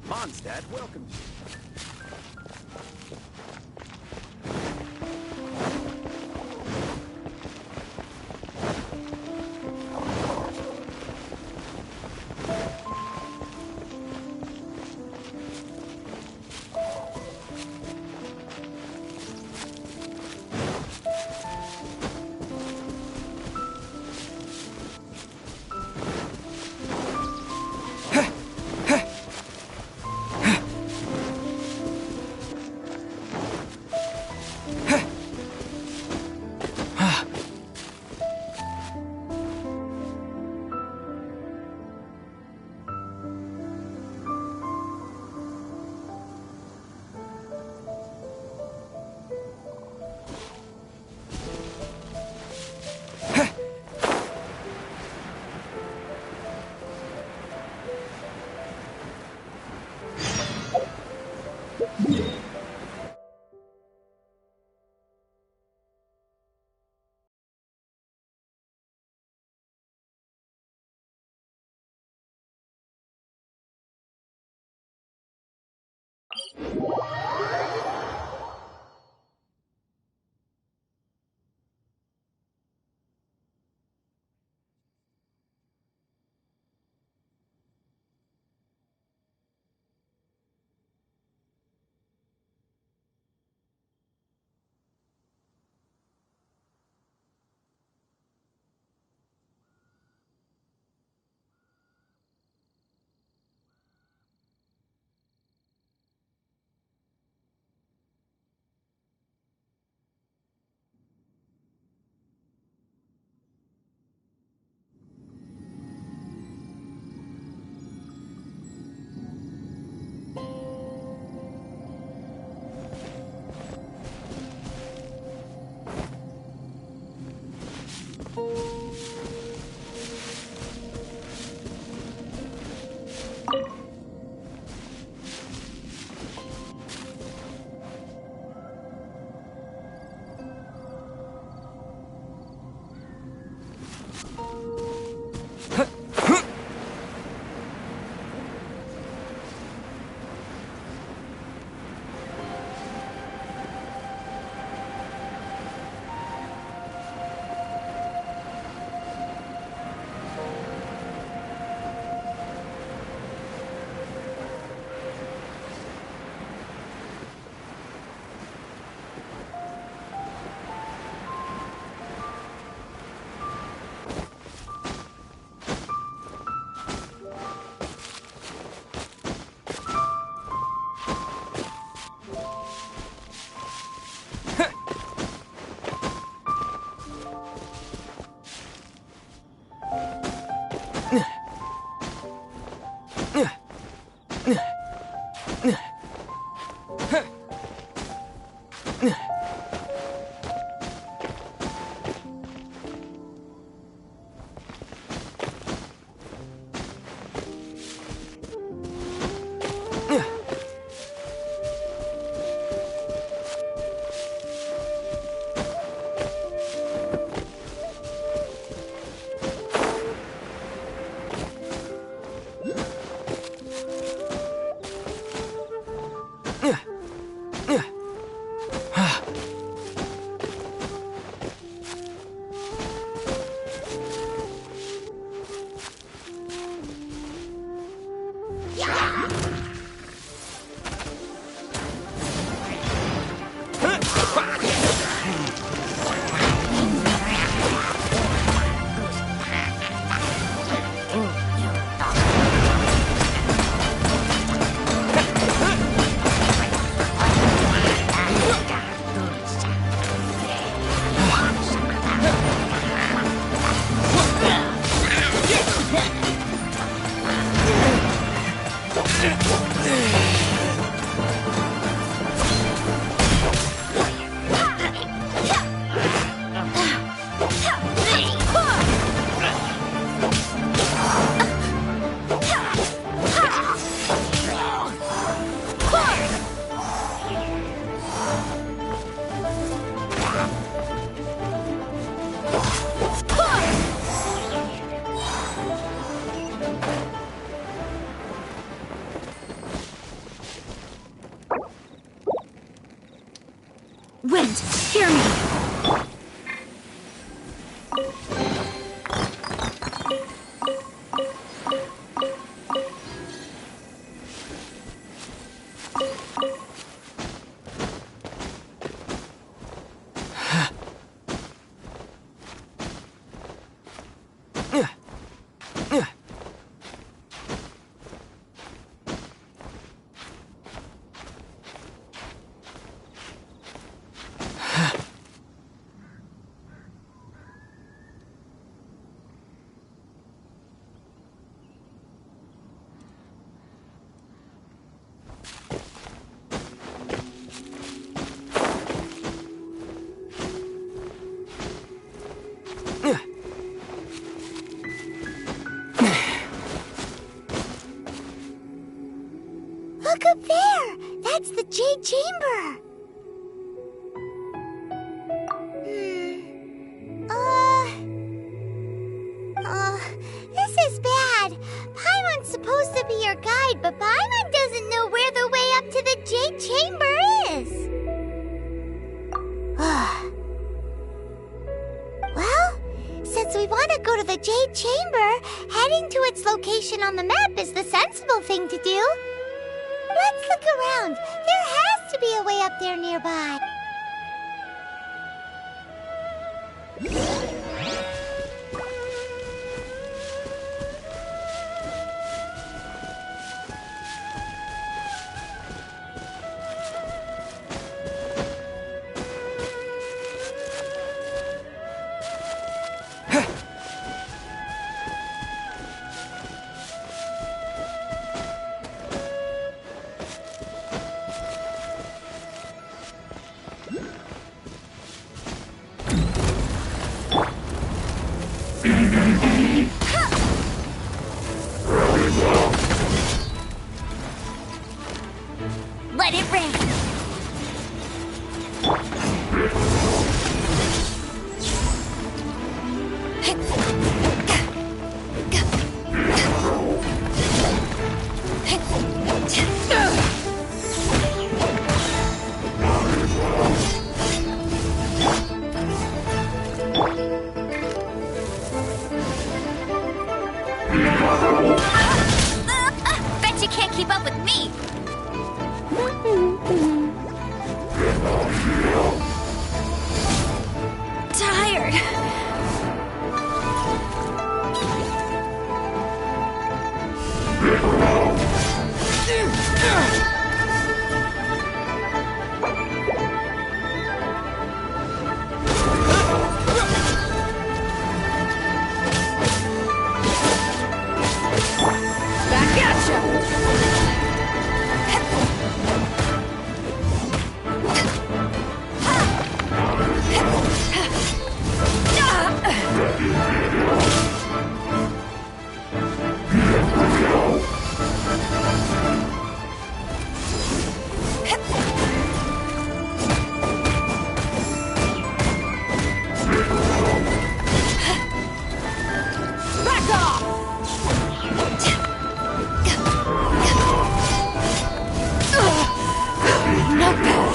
Mondstadt welcomes you. Wind, hear me! Look up there! That's the Jade Chamber! This is bad. Paimon's supposed to be your guide, but Paimon doesn't know where the way up to the Jade Chamber is. Well, since we want to go to the Jade Chamber, heading to its location on the map is the sensible thing to do. Let's look around. There has to be a way up there nearby. Let it rain! Bet you can't keep up with me! Tired. Back at you. Back off! Not bad.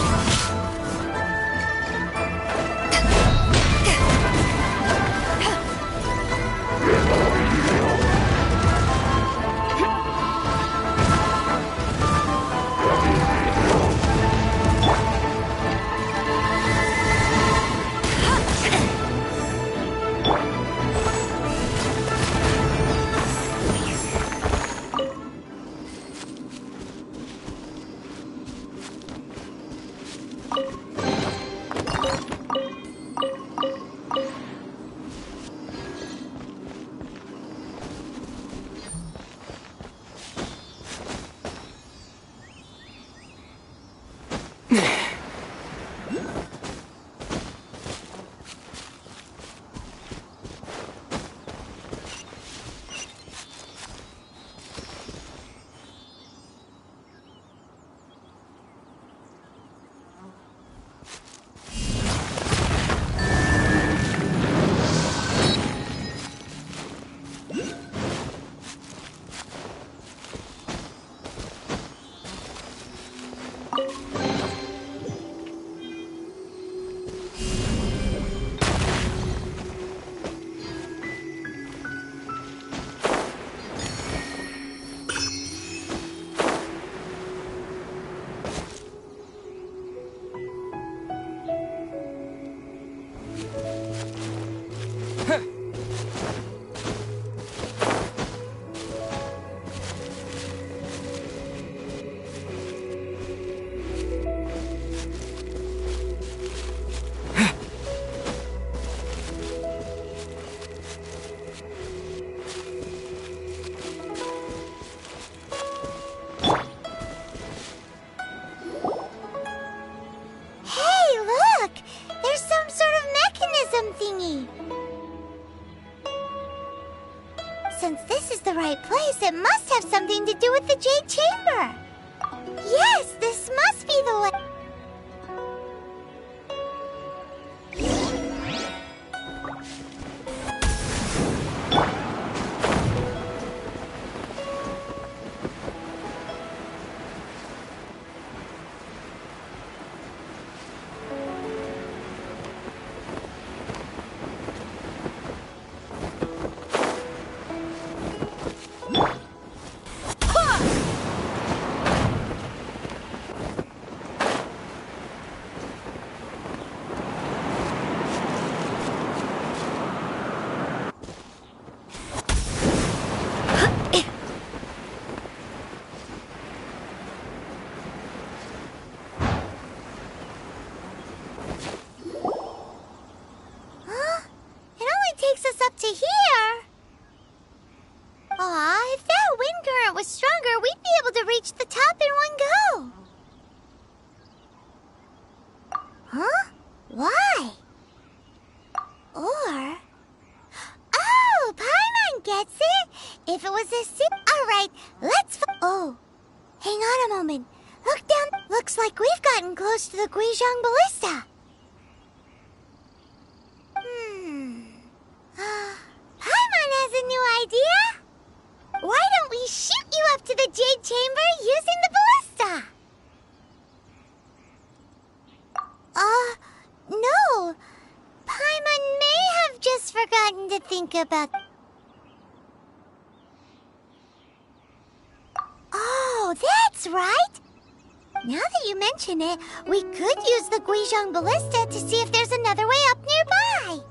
Since this is the right place, it must have something to do with the Jade Chamber. Yes, this must be the way. To here? Aw, if that wind current was stronger, we'd be able to reach the top in one go. Huh? Why? Or... Oh, Paimon gets it! If it was a Alright, let's oh. Hang on a moment. Look down. Looks like we've gotten close to the Guizhong Ballista. Paimon has a new idea. Why don't we shoot you up to the Jade Chamber using the ballista? No. Paimon may have just forgotten to think about... Oh, that's right. Now that you mention it, we could use the Guizhong Ballista to see if there's another way up nearby.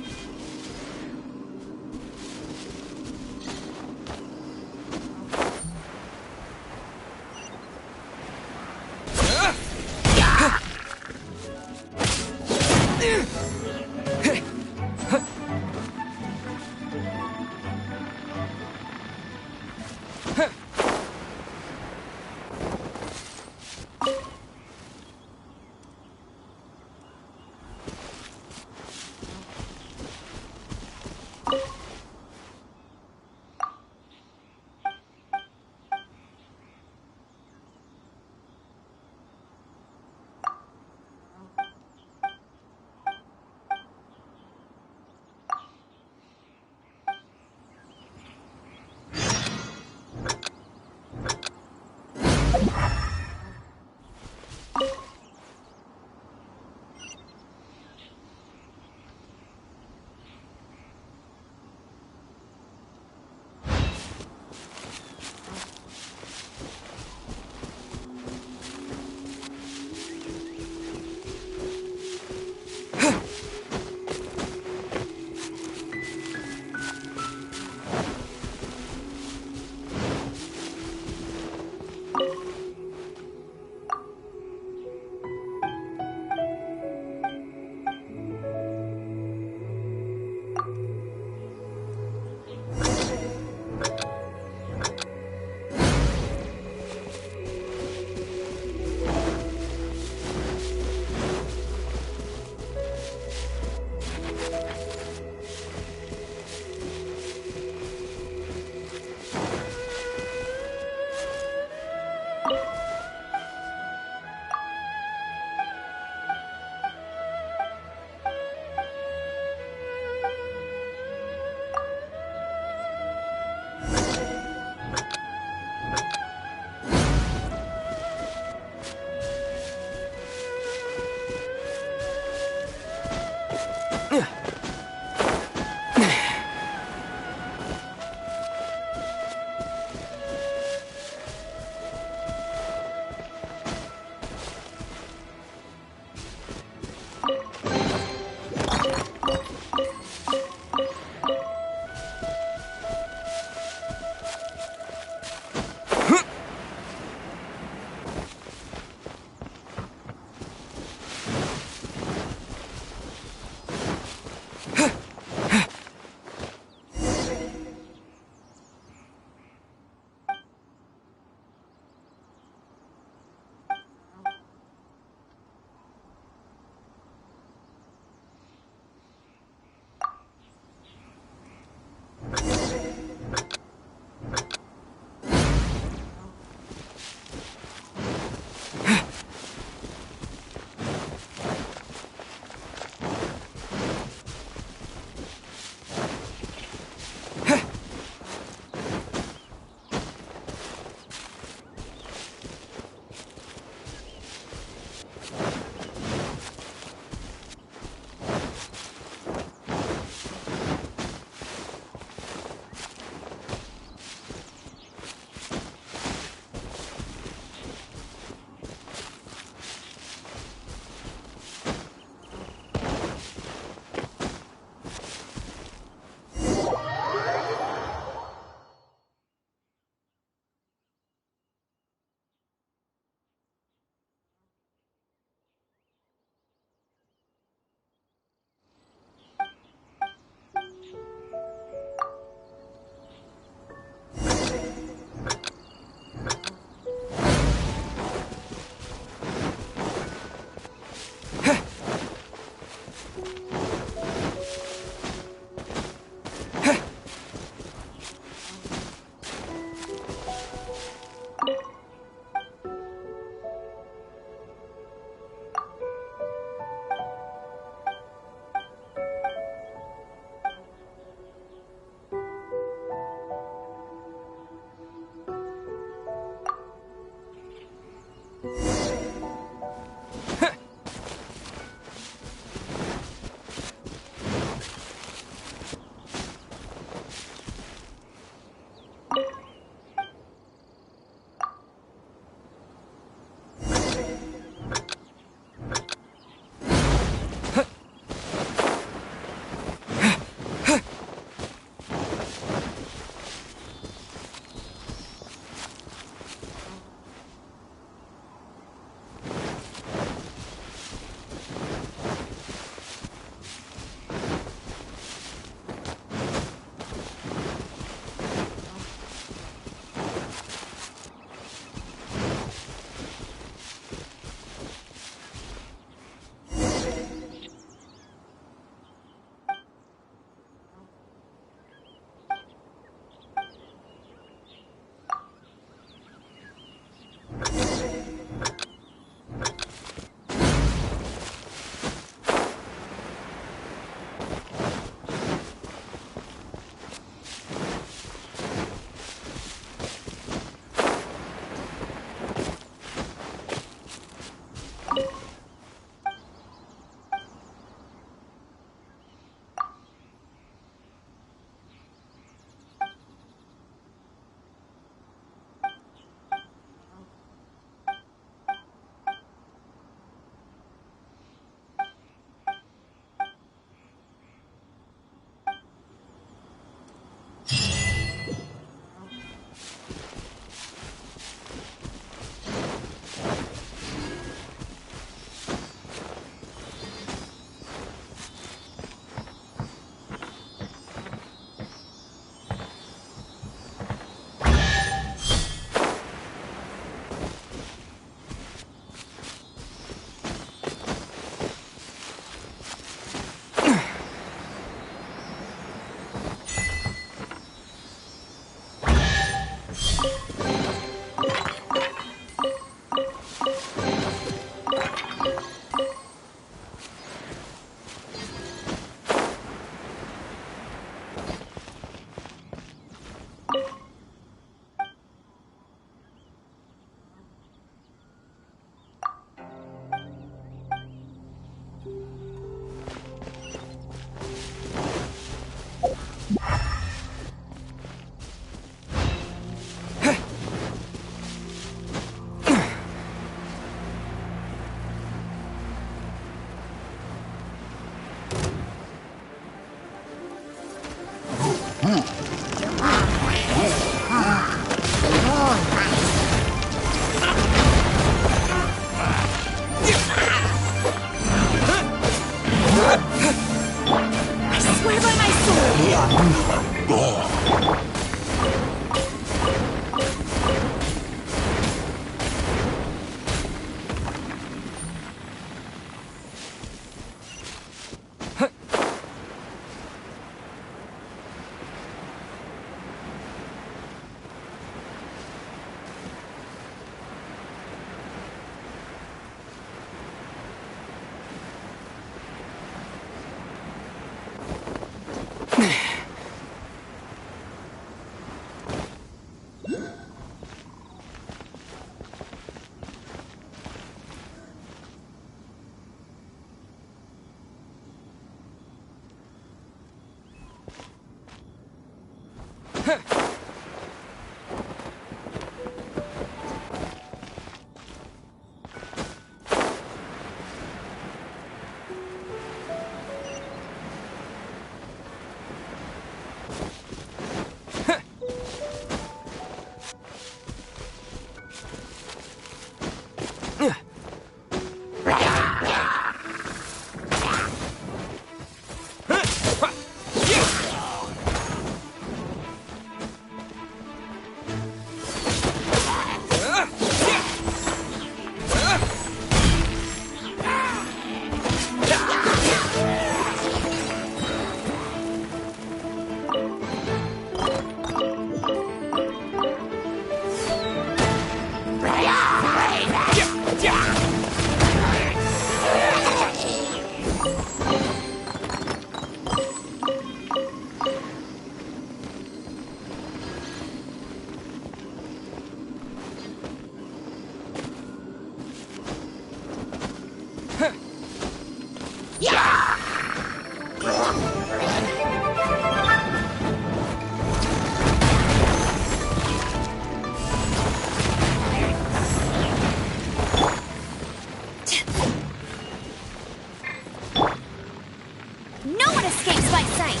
No one escapes my sight!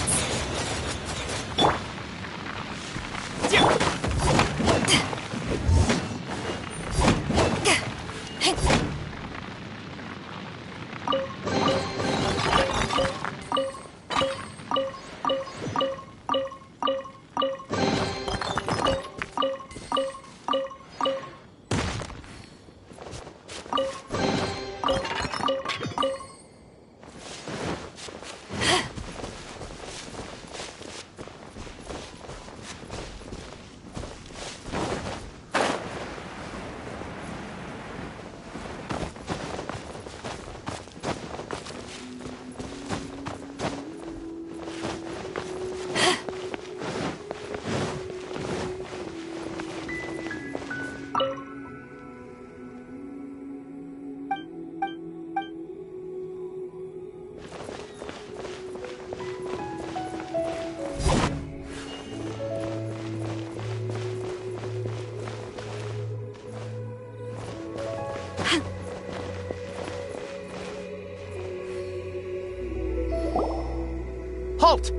Halt!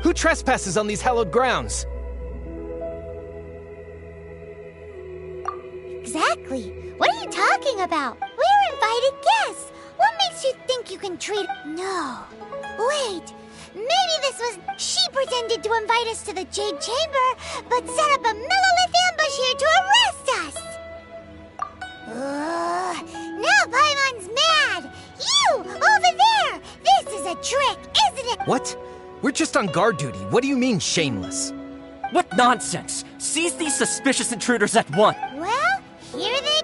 Who trespasses on these hallowed grounds? Exactly. What are you talking about? We're invited guests. What makes you think you can treat... No. Wait. Maybe this was... She pretended to invite us to the Jade Chamber, but set up a Millilith ambush here to arrest us. Now Paimon's mad. You, over there. This is a trick, isn't it? What? We're just on guard duty. What do you mean, shameless? What nonsense! Seize these suspicious intruders at once! Well, here they...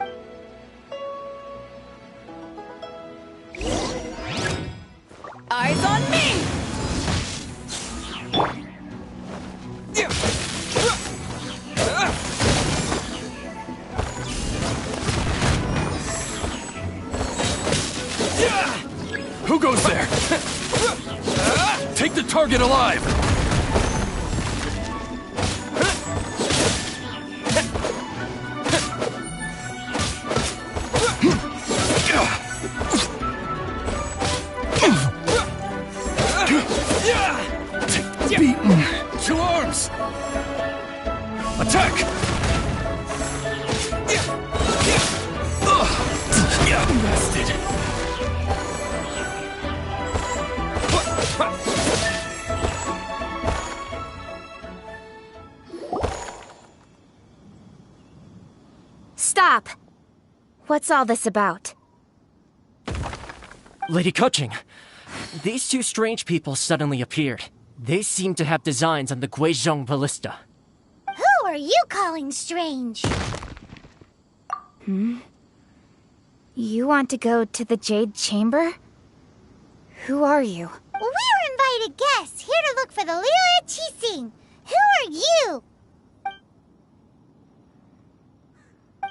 Eyes on me! Who goes there? Take the target alive! Beaten. To arms! Attack! Bastard! Stop! What's all this about? Lady Kuching, these two strange people suddenly appeared. They seem to have designs on the Guizhong Ballista. Who are you calling strange? You want to go to the Jade Chamber? Who are you? We're invited guests, here to look for the Liyue Qixing. Who are you?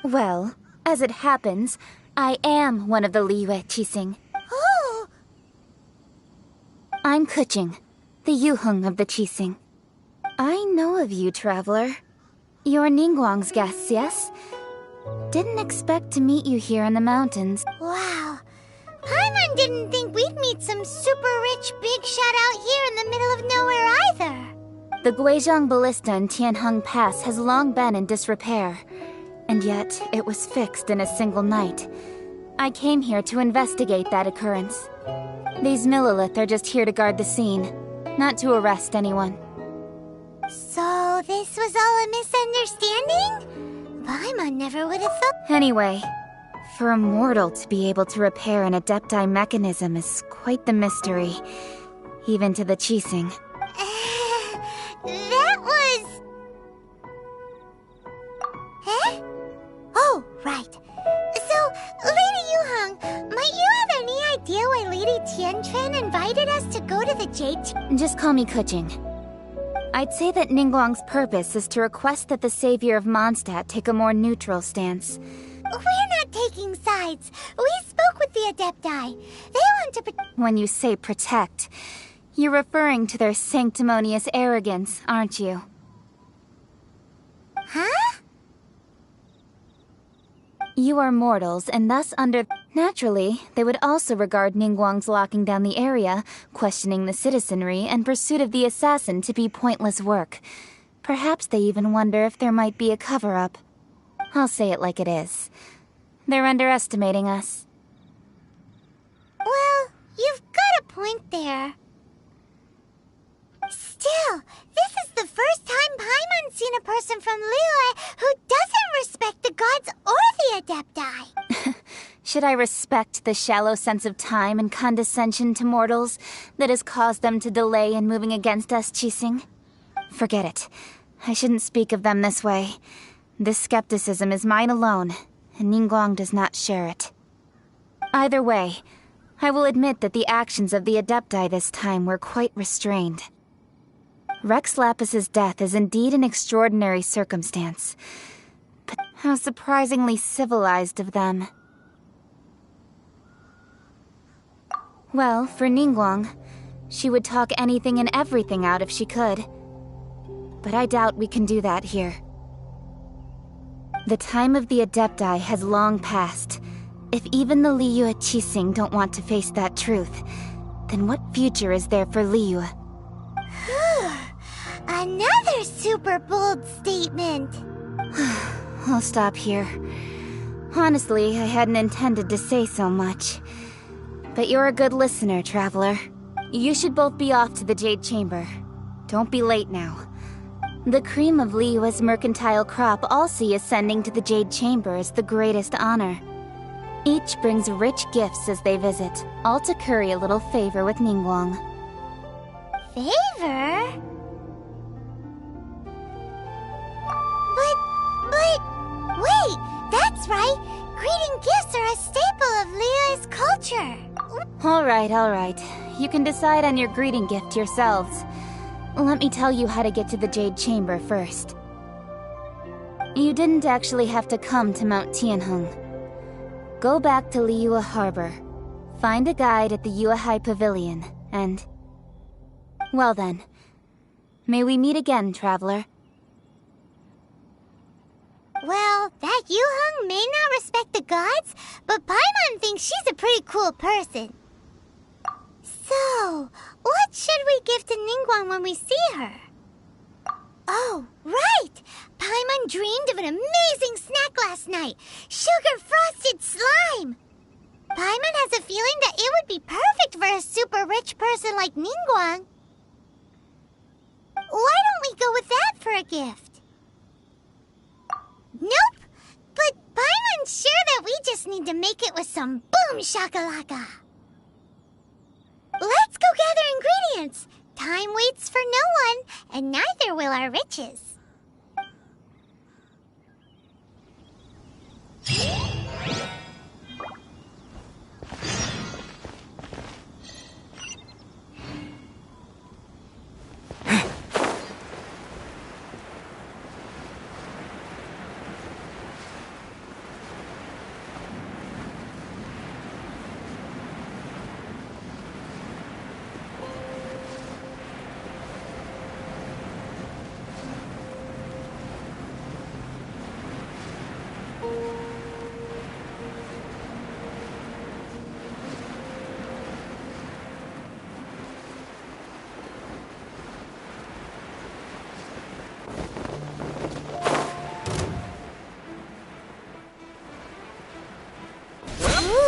Well, as it happens, I am one of the Liyue Qixing. Oh, I'm Kuching. the Yuheng of the Qixing. I know of you, traveler. You're Ningguang's guests, yes? Didn't expect to meet you here in the mountains. Wow. Paimon didn't think we'd meet some super rich big shot out here in the middle of nowhere either. The Guizhong Ballista in Tianheng Pass has long been in disrepair, and yet it was fixed in a single night. I came here to investigate that occurrence. These Millilith are just here to guard the scene, not to arrest anyone. So this was all a misunderstanding? Paimon never would have thought. Anyway, for a mortal to be able to repair an Adepti mechanism is quite the mystery, even to the Qixing. That was... Huh? Oh, right. So, Lady Yuheng, might you have any idea why Lady Tianquan invited us to go to the Jade... Just call me Kujing. I'd say that Ningguang's purpose is to request that the savior of Mondstadt take a more neutral stance. We're not taking sides. We spoke with the Adepti. They want to... When you say protect, you're referring to their sanctimonious arrogance, aren't you? Huh? You are mortals, and thus under... Naturally, they would also regard Ningguang's locking down the area, questioning the citizenry, and pursuit of the assassin to be pointless work. Perhaps they even wonder if there might be a cover-up. I'll say it like it is. They're underestimating us. Well, you've got a point there. Still, this is the first time Paimon's seen a person from Liyue who doesn't respect the gods or the Adepti. Should I respect the shallow sense of time and condescension to mortals that has caused them to delay in moving against us, Qixing? Forget it. I shouldn't speak of them this way. This skepticism is mine alone, and Ningguang does not share it. Either way, I will admit that the actions of the Adepti this time were quite restrained. Rex Lapis's death is indeed an extraordinary circumstance, but how surprisingly civilized of them. Well, for Ningguang, she would talk anything and everything out if she could. But I doubt we can do that here. The time of the Adepti has long passed. If even the Liyue Qixing don't want to face that truth, then what future is there for Liyue? Another super bold statement. I'll stop here. Honestly, I hadn't intended to say so much. But you're a good listener, traveler. You should both be off to the Jade Chamber. Don't be late now. The cream of Liyue's mercantile crop all see ascending to the Jade Chamber as the greatest honor. Each brings rich gifts as they visit, all to curry a little favor with Ningguang. Favor? But, wait, that's right. Greeting gifts are a staple of Liyue's culture. All right. You can decide on your greeting gift yourselves. Let me tell you how to get to the Jade Chamber first. You didn't actually have to come to Mount Tianheng. Go back to Liyue Harbor. Find a guide at the Yuehai Pavilion, and... Well then. May we meet again, traveler. Well, that Yuheng may not respect the gods, but Paimon thinks she's a pretty cool person. So, what should we give to Ningguang when we see her? Oh, right! Paimon dreamed of an amazing snack last night! Sugar-frosted slime! Paimon has a feeling that it would be perfect for a super rich person like Ningguang. Why don't we go with that for a gift? Nope! But Paimon's sure that we just need to make it with some boom shakalaka. Let's go gather ingredients. Time waits for no one, and neither will our riches.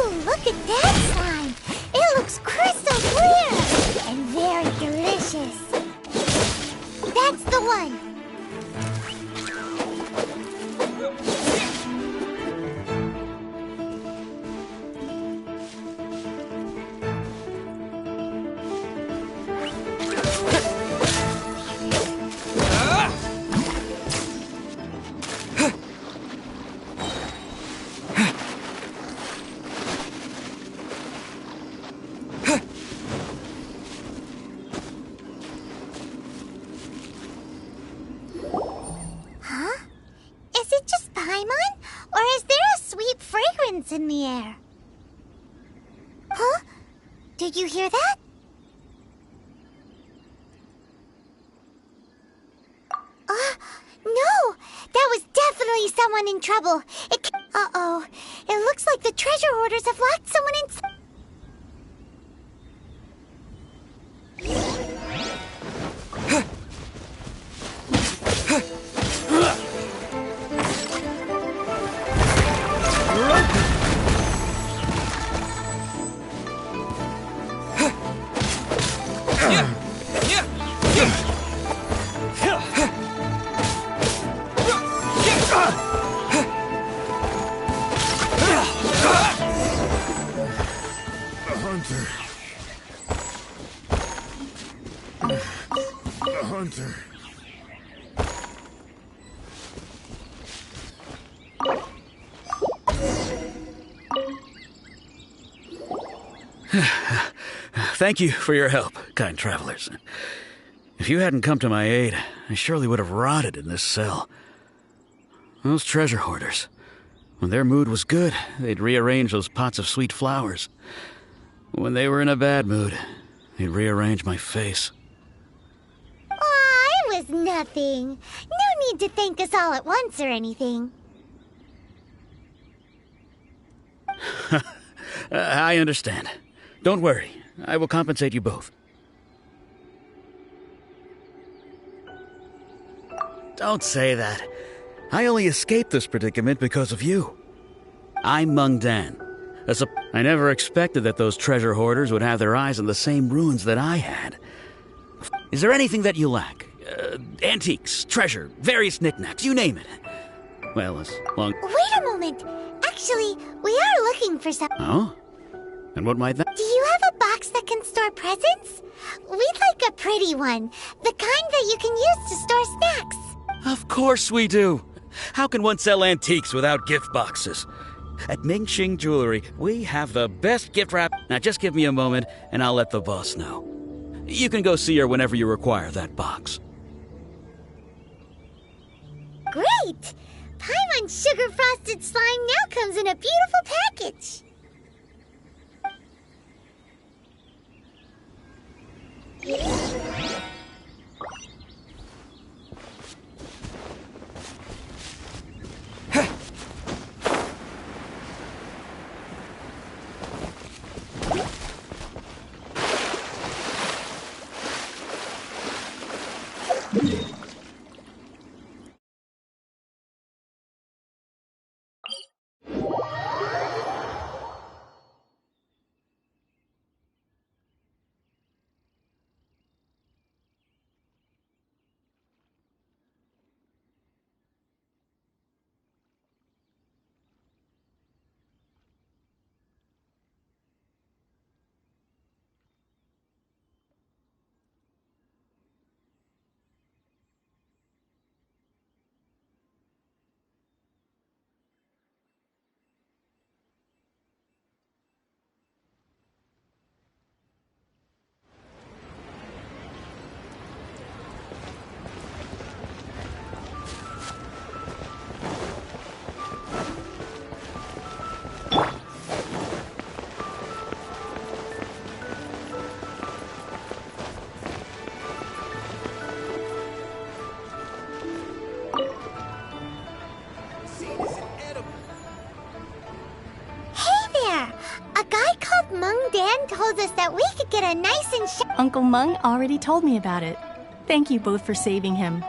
Ooh, look at that slime! It looks crystal clear and very delicious. That's the one. In the air. Huh? Did you hear that? No! That was definitely someone in trouble. Uh-oh. It looks like the treasure hoarders have locked someone inside. Hunter. Thank you for your help, kind travelers. If you hadn't come to my aid, I surely would have rotted in this cell. Those treasure hoarders, when their mood was good, they'd rearrange those pots of sweet flowers. When they were in a bad mood, they'd rearrange my face. Aw, it was nothing. No need to thank us all at once or anything. I understand. Don't worry. I will compensate you both. Don't say that. I only escaped this predicament because of you. I'm Mung Dan. I never expected that those treasure hoarders would have their eyes on the same ruins that I had. Is there anything that you lack? Antiques, treasure, various knickknacks, you name it. Well, as long... Wait a moment. Actually, we are looking for some... Oh? And what might that... Do you have a box that can store presents? We'd like a pretty one. The kind that you can use to store snacks. Of course we do. How can one sell antiques without gift boxes? At Mingxing Jewelry, we have the best gift wrap. Now just give me a moment, and I'll let the boss know. You can go see her whenever you require that box. Great! Paimon Sugar Frosted Slime now comes in a beautiful package. Told us that we could get a nice and Uncle Mung already told me about it. Thank you both for saving him.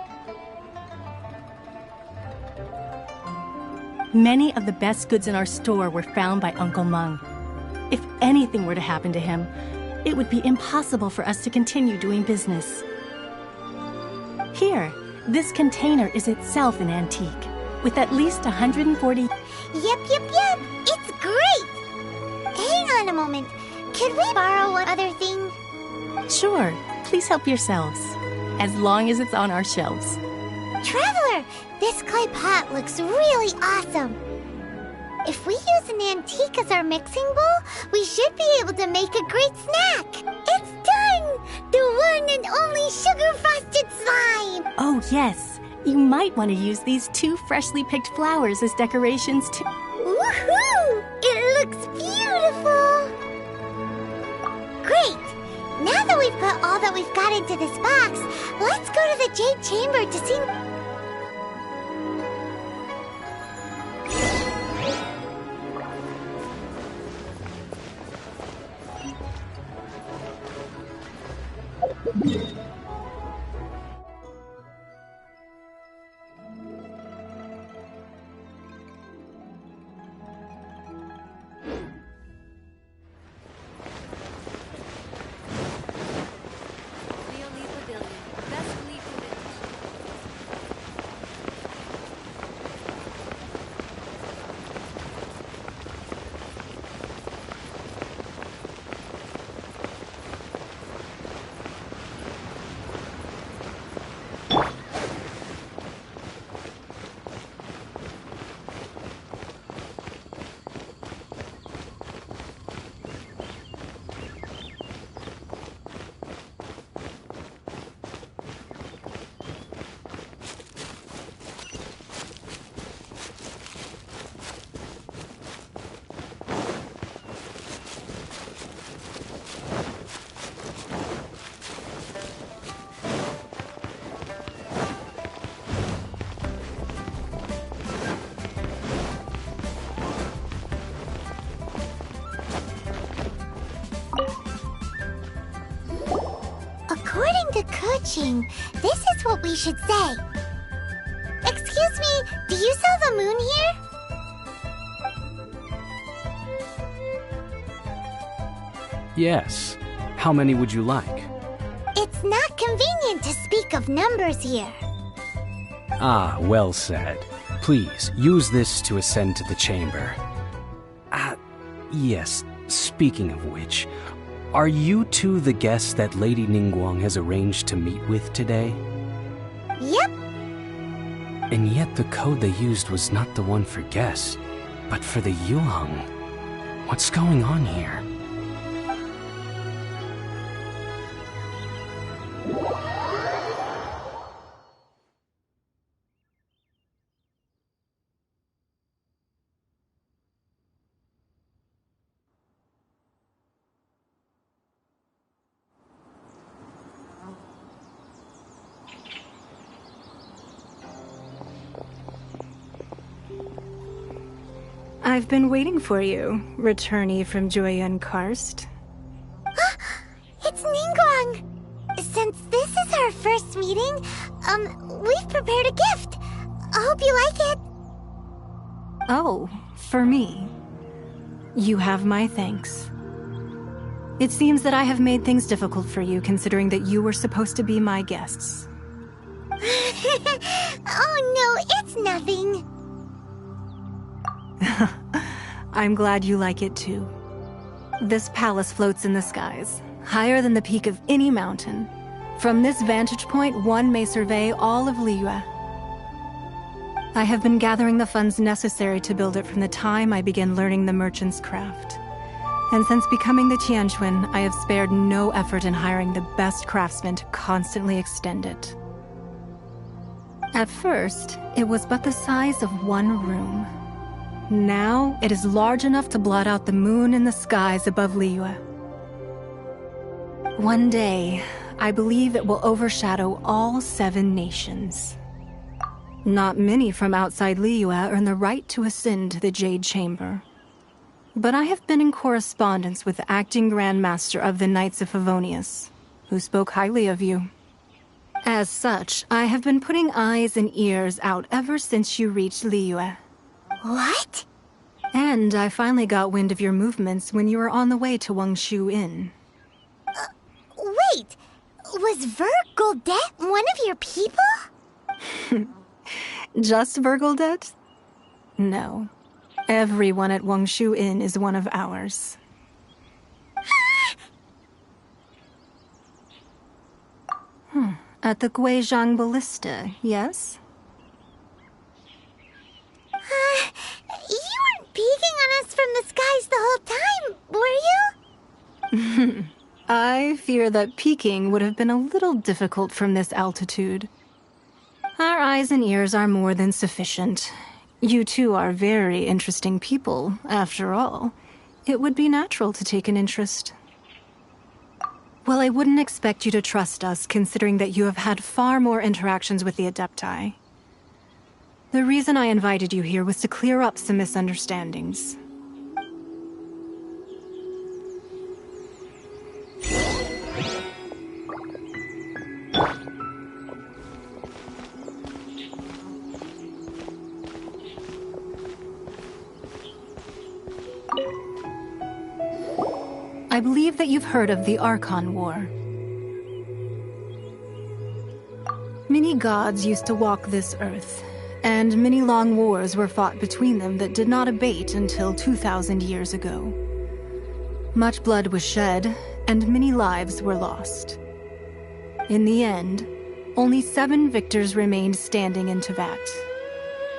Many of the best goods in our store were found by Uncle Mung. If anything were to happen to him, it would be impossible for us to continue doing business. Here, this container is itself an antique, with at least 140... Yep. It's great! Hang on a moment. Could we borrow one other thing? Sure, please help yourselves, as long as it's on our shelves. Traveler, this clay pot looks really awesome. If we use an antique as our mixing bowl, we should be able to make a great snack. It's done! The one and only sugar-frosted slime! Oh yes, you might want to use these 2 freshly picked flowers as decorations too. Woohoo! It looks beautiful! Great! Now that we've put all that we've got into this box, let's go to the Jade Chamber to see... According to Kuching, this is what we should say. Excuse me, do you sell the moon here? Yes. How many would you like? It's not convenient to speak of numbers here. Ah, well said. Please, use this to ascend to the chamber. Yes, speaking of which, are you two the guests that Lady Ningguang has arranged to meet with today? Yep. And yet the code they used was not the one for guests, but for the Yuheng. What's going on here? I've been waiting for you, returnee from Joyun Karst. It's Ningguang! Since this is our first meeting, we've prepared a gift. I hope you like it. Oh, for me. You have my thanks. It seems that I have made things difficult for you, considering that you were supposed to be my guests. Oh no, it's nothing. I'm glad you like it too. This palace floats in the skies, higher than the peak of any mountain. From this vantage point, one may survey all of Liyue. I have been gathering the funds necessary to build it from the time I began learning the merchant's craft. And since becoming the Tianquan, I have spared no effort in hiring the best craftsmen to constantly extend it. At first, it was but the size of one room. Now, it is large enough to blot out the moon in the skies above Liyue. One day, I believe it will overshadow all 7 nations. Not many from outside Liyue earn the right to ascend to the Jade Chamber. But I have been in correspondence with the acting Grand Master of the Knights of Favonius, who spoke highly of you. As such, I have been putting eyes and ears out ever since you reached Liyue. What? And I finally got wind of your movements when you were on the way to Wangshu Inn. Wait! Was Vergoldet one of your people? Just Vergoldet? No. Everyone at Wangshu Inn is one of ours. At the Guizhang Ballista, yes? You weren't peeking on us from the skies the whole time, were you? I fear that peeking would have been a little difficult from this altitude. Our eyes and ears are more than sufficient. You two are very interesting people, after all. It would be natural to take an interest. Well, I wouldn't expect you to trust us, considering that you have had far more interactions with the Adepti. The reason I invited you here was to clear up some misunderstandings. I believe that you've heard of the Archon War. Many gods used to walk this earth, and many long wars were fought between them that did not abate until 2,000 years ago. Much blood was shed, and many lives were lost. In the end, only 7 victors remained standing in Teyvat.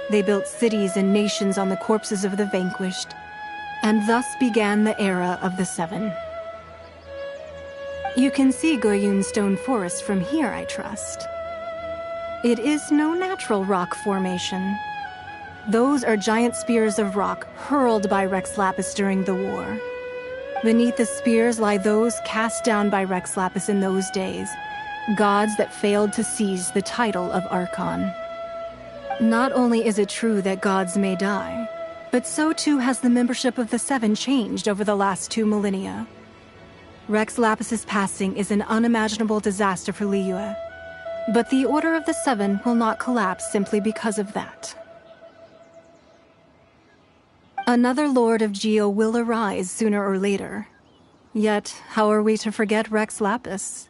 They built cities and nations on the corpses of the vanquished, and thus began the era of the 7. You can see Goyun Stone Forest from here, I trust. It is no natural rock formation. Those are giant spears of rock hurled by Rex Lapis during the war. Beneath the spears lie those cast down by Rex Lapis in those days, gods that failed to seize the title of Archon. Not only is it true that gods may die, but so too has the membership of the 7 changed over the last 2 millennia. Rex Lapis's passing is an unimaginable disaster for Liyue, but the Order of the 7 will not collapse simply because of that. Another Lord of Geo will arise sooner or later. Yet, how are we to forget Rex Lapis?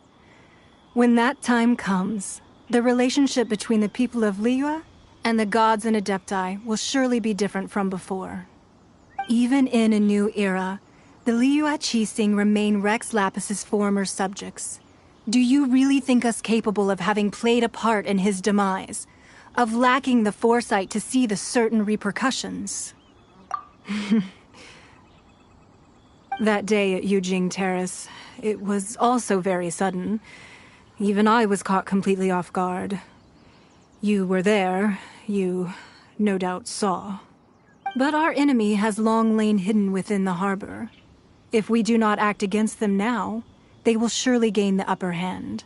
When that time comes, the relationship between the people of Liyue and the gods and Adepti will surely be different from before. Even in a new era, the Liyue Qixing remain Rex Lapis's former subjects. Do you really think us capable of having played a part in his demise? Of lacking the foresight to see the certain repercussions? That day at Yujing Terrace, it was also very sudden. Even I was caught completely off guard. You were there, you no doubt saw. But our enemy has long lain hidden within the harbor. If we do not act against them now, they will surely gain the upper hand.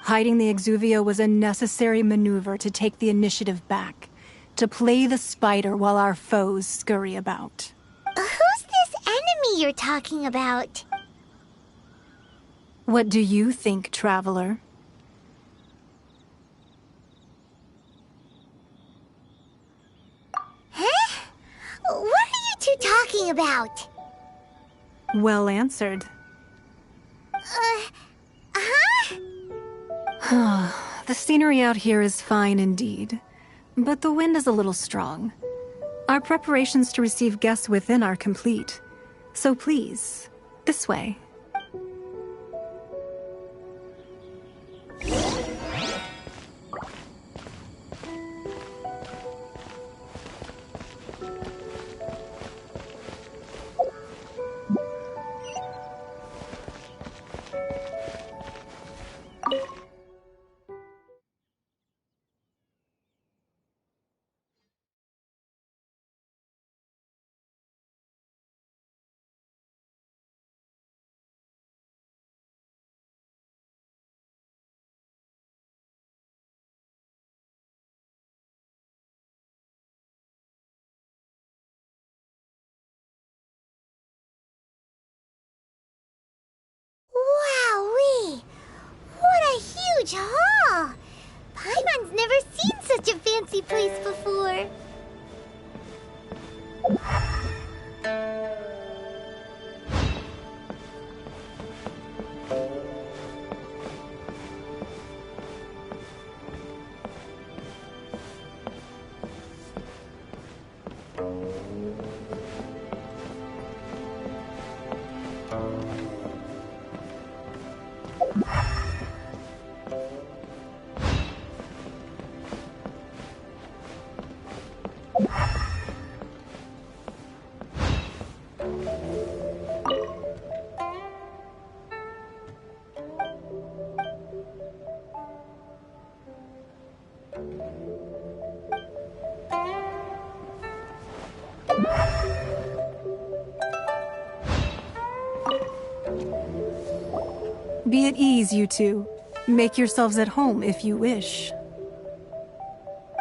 Hiding the Exuvia was a necessary maneuver to take the initiative back, to play the spider while our foes scurry about. Who's this enemy you're talking about? What do you think, traveler? Huh? What are you two talking about? Well answered. The scenery out here is fine indeed, but the wind is a little strong. Our preparations to receive guests within are complete, so please, this way. Wowee! What a huge hall! Paimon's never seen such a fancy place before. Be at ease, you two. Make yourselves at home if you wish.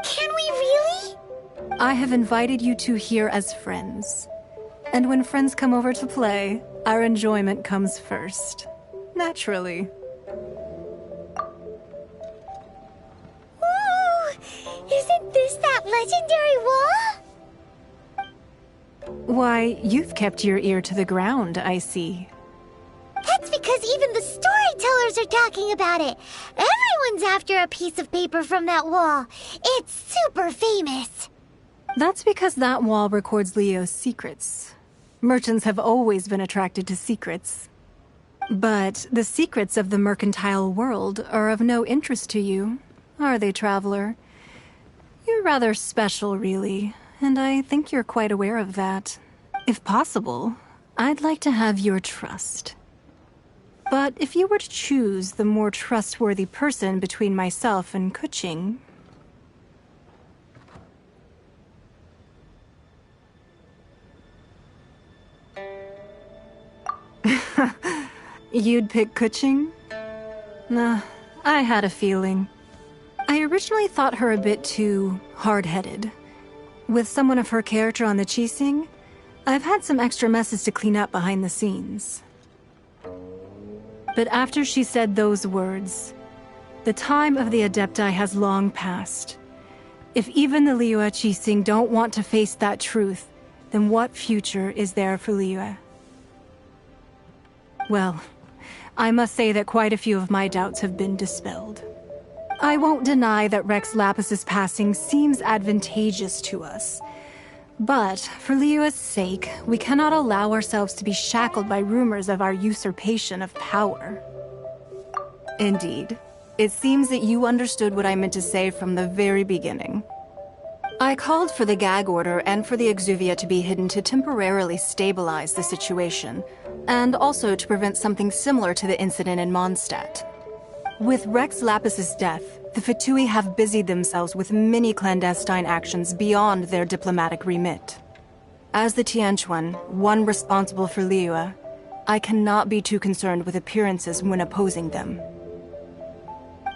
Can we really? I have invited you two here as friends. And when friends come over to play, our enjoyment comes first. Naturally. Ooh! Isn't this that legendary wall? Why, you've kept your ear to the ground, I see. That's because even the storytellers are talking about it. Everyone's after a piece of paper from that wall. It's super famous. That's because that wall records Leo's secrets. Merchants have always been attracted to secrets. But the secrets of the mercantile world are of no interest to you, are they, traveler? You're rather special, really, and I think you're quite aware of that. If possible, I'd like to have your trust. But if you were to choose the more trustworthy person between myself and Kuching... You'd pick Kuching? Nah, I had a feeling. I originally thought her a bit too hard-headed. With someone of her character on the Qixing, I've had some extra messes to clean up behind the scenes. But after she said those words, the time of the Adepti has long passed. If even the Liyue Qixing don't want to face that truth, then what future is there for Liyue? Well, I must say that quite a few of my doubts have been dispelled. I won't deny that Rex Lapis's passing seems advantageous to us. But, for Liyue's sake, we cannot allow ourselves to be shackled by rumors of our usurpation of power. Indeed. It seems that you understood what I meant to say from the very beginning. I called for the gag order and for the Exuvia to be hidden to temporarily stabilize the situation, and also to prevent something similar to the incident in Mondstadt. With Rex Lapis's death, the Fatui have busied themselves with many clandestine actions beyond their diplomatic remit. As the Tianquan, one responsible for Liyue, I cannot be too concerned with appearances when opposing them.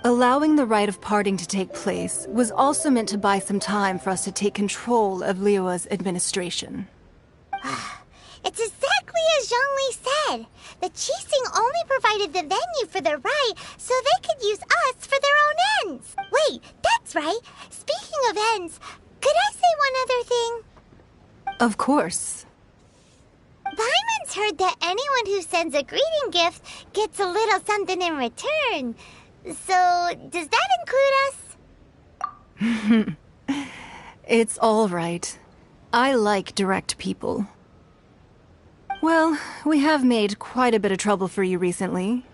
Allowing the rite of parting to take place was also meant to buy some time for us to take control of Liyue's administration. It's exactly as Zhongli said. The Qixing only provided the venue for the rite so they could use us for their own ends. Wait, that's right. Speaking of ends, could I say one other thing? Of course. Paimon's heard that anyone who sends a greeting gift gets a little something in return. So, does that include us? It's all right. I like direct people. Well, we have made quite a bit of trouble for you recently.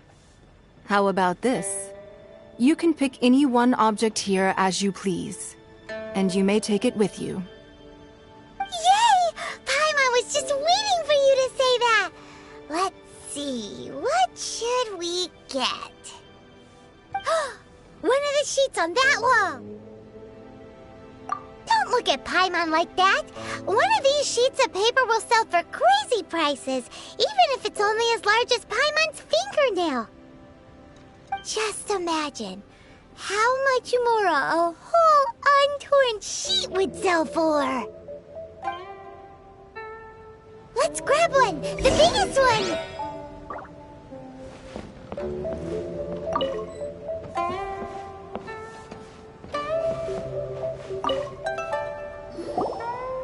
How about this? You can pick any one object here as you please, and you may take it with you. Yay! Paimon was just waiting for you to say that! Let's see, what should we get? One of the sheets on that wall! Don't look at Paimon like that! One of these sheets of paper will sell for crazy prices, even if it's only as large as Paimon's fingernail. Just imagine how much more a whole untorn sheet would sell for. Let's grab one! The biggest one!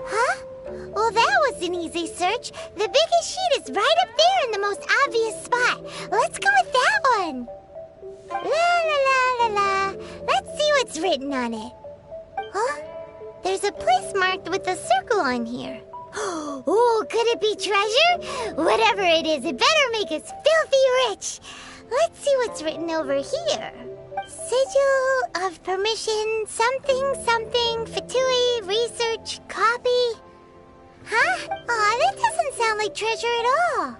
Huh? Well, that was an easy search. research, the biggest sheet is right up there in the most obvious spot. Let's go with that one. La la la la la. Let's see what's written on it. Huh? There's a place marked with a circle on here. Oh, could it be treasure? Whatever it is, it better make us filthy rich. Let's see what's written over here. Sigil of permission, something, something, Fatui, research, copy. Huh? Aw, that doesn't sound like treasure at all.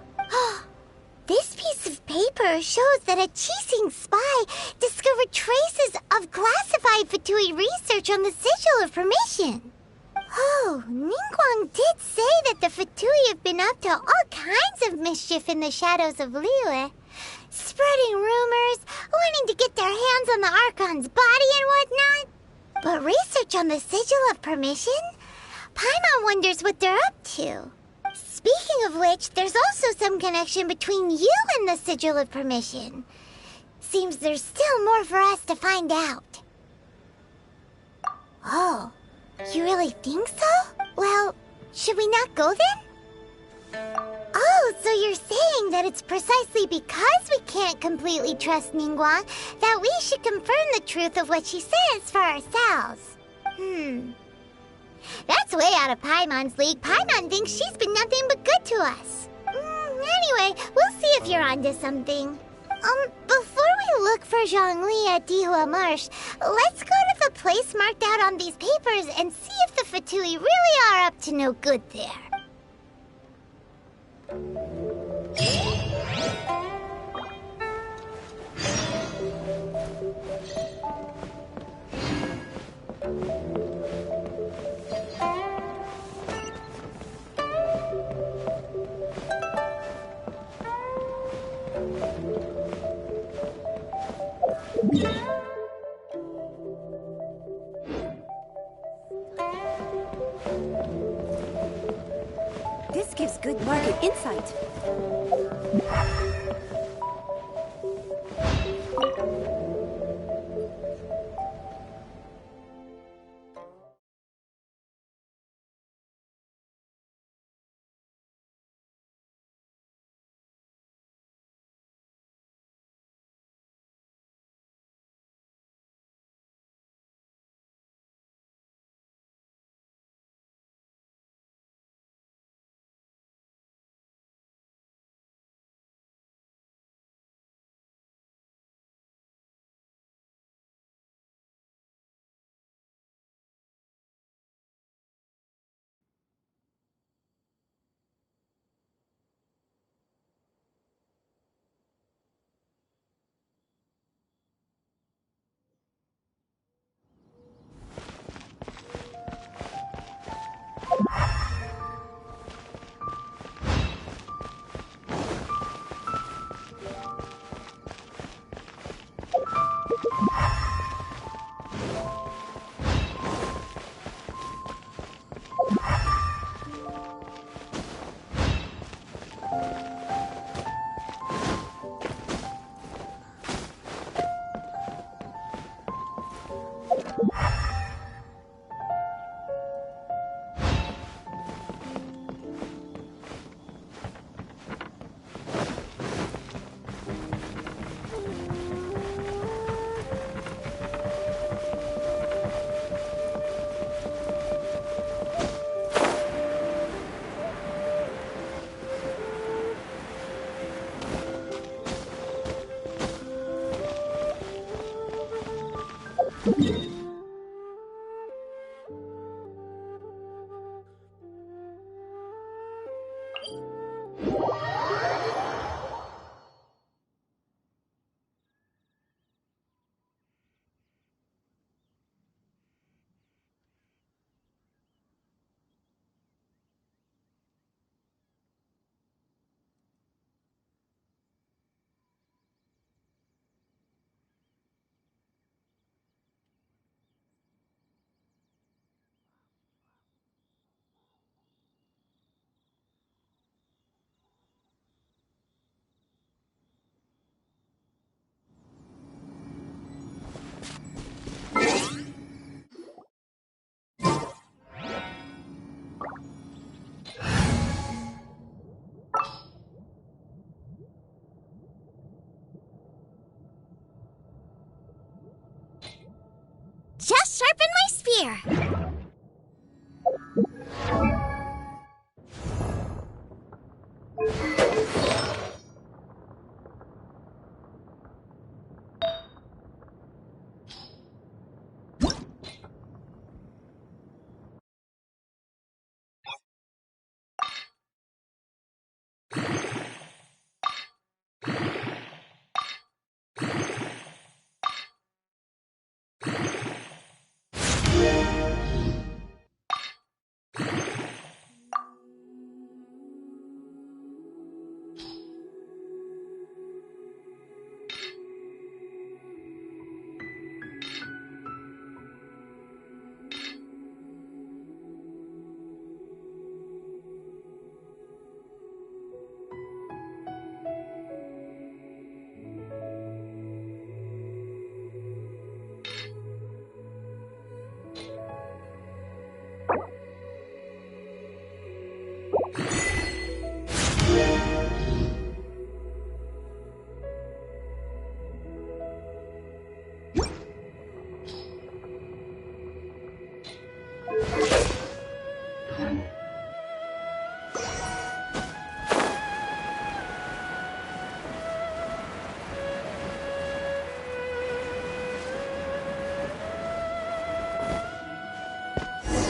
This piece of paper shows that a Qixing spy discovered traces of classified Fatui research on the Sigil of permission. Oh, Ningguang did say that the Fatui have been up to all kinds of mischief in the shadows of Liyue. Spreading rumors, wanting to get their hands on the Archon's body and whatnot. But research on the Sigil of permission? Paimon wonders what they're up to. Speaking of which, there's also some connection between you and the Sigil of permission. Seems there's still more for us to find out. Oh, you really think so? Well, should we not go then? Oh, so you're saying that it's precisely because we can't completely trust Ningguang that we should confirm the truth of what she says for ourselves. That's way out of Paimon's league. Paimon thinks she's been nothing but good to us. Anyway, we'll see if you're onto something. Before we look for Zhongli at Dihua Marsh, let's go to the place marked out on these papers and see if the Fatui really are up to no good there. This gives good market insight. just sharpen my spear.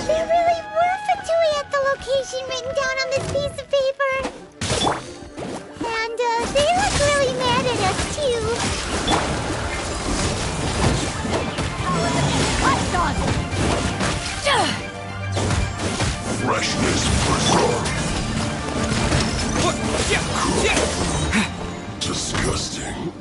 There really were Fatui at the location written down on this piece of paper. And, they look really mad at us, too. Freshness preserved. Disgusting.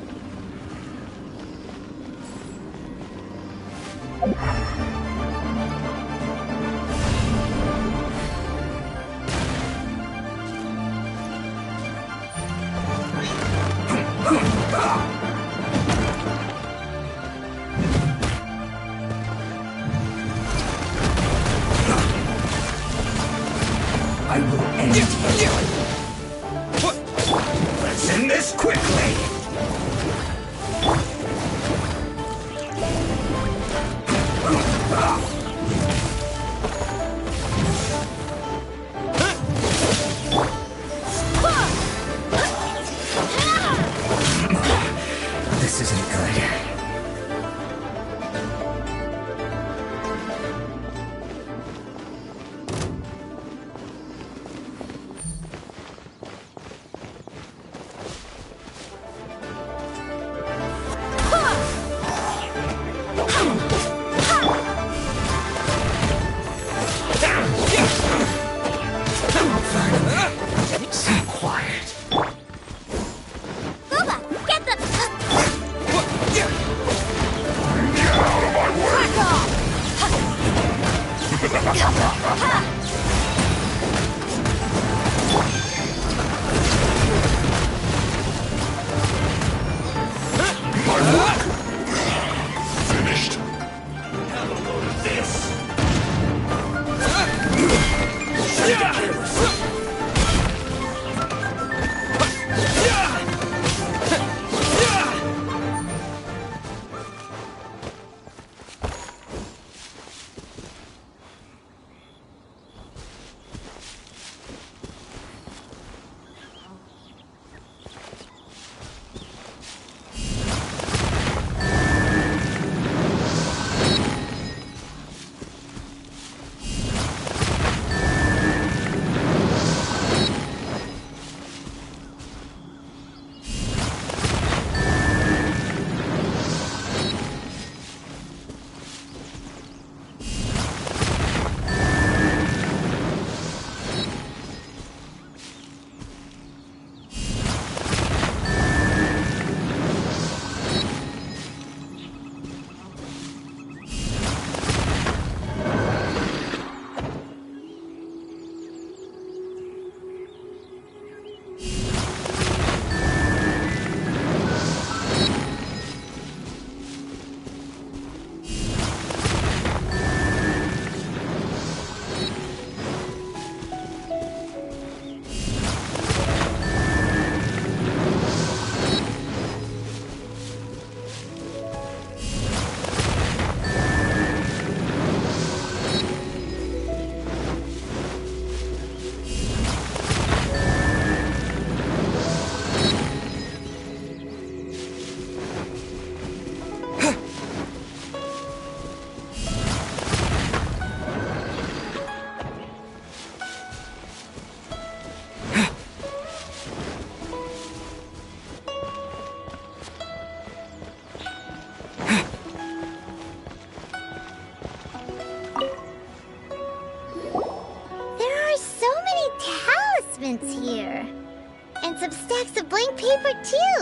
I will end you. Let's end this quickly. This isn't good.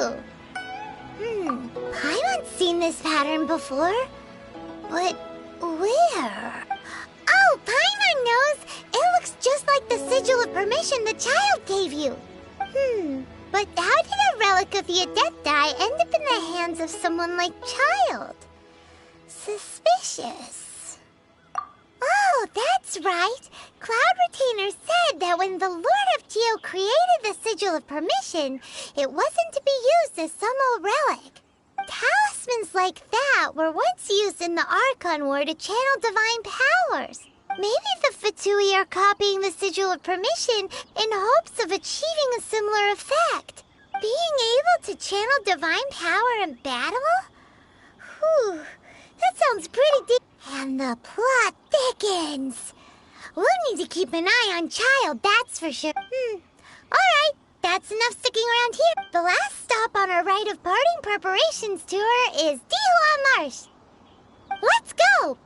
too. Paimon's seen this pattern before. But where? Oh, Paimon knows! It looks just like the sigil of permission the child gave you. But how did a relic of the Adepti end up in the hands of someone like Child? Suspicious. Oh, that's right. Cloud Retainer said that when the Lord of Geo created the Sigil of Permission, it wasn't to be used as some old relic. Talismans like that were once used in the Archon War to channel divine powers. Maybe the Fatui are copying the Sigil of Permission in hopes of achieving a similar effect. Being able to channel divine power in battle? Whew, that sounds pretty deep. And the plot thickens. We'll need to keep an eye on Child, that's for sure. Alright, that's enough sticking around here. The last stop on our rite of parting preparations tour is Dihua Marsh. Let's go!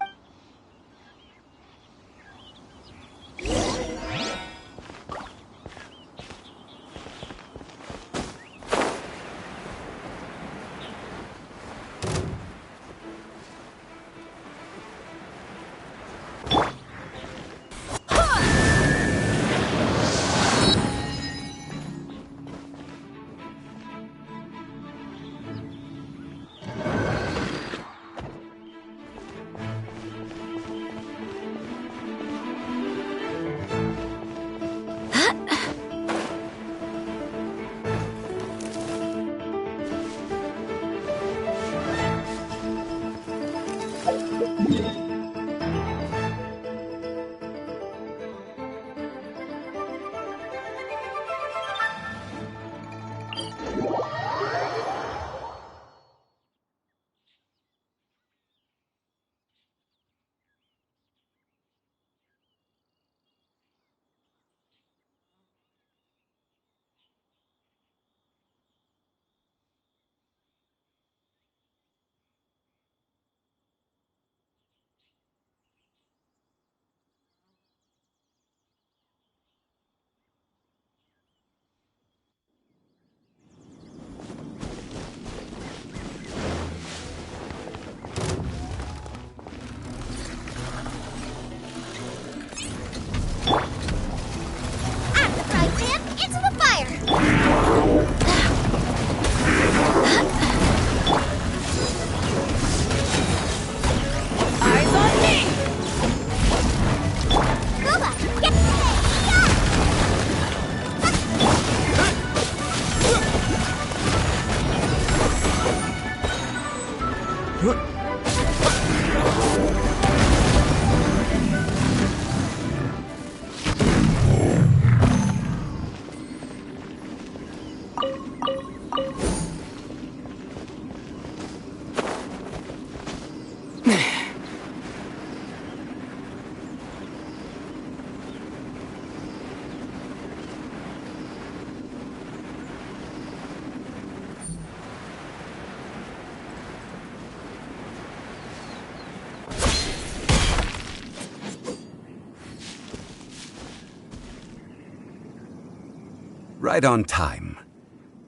Right on time.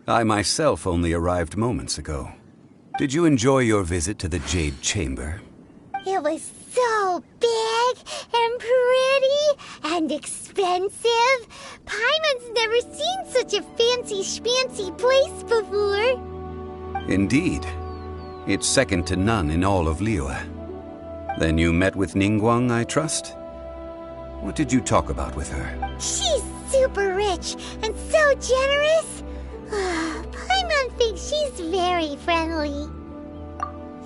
I myself only arrived moments ago. Did you enjoy your visit to the Jade Chamber? It was so big and pretty and expensive. Paimon's never seen such a fancy schmancy place before. Indeed. It's second to none in all of Liyue. Then you met with Ningguang, I trust? What did you talk about with her? She's super rich and so generous. Paimon thinks she's very friendly.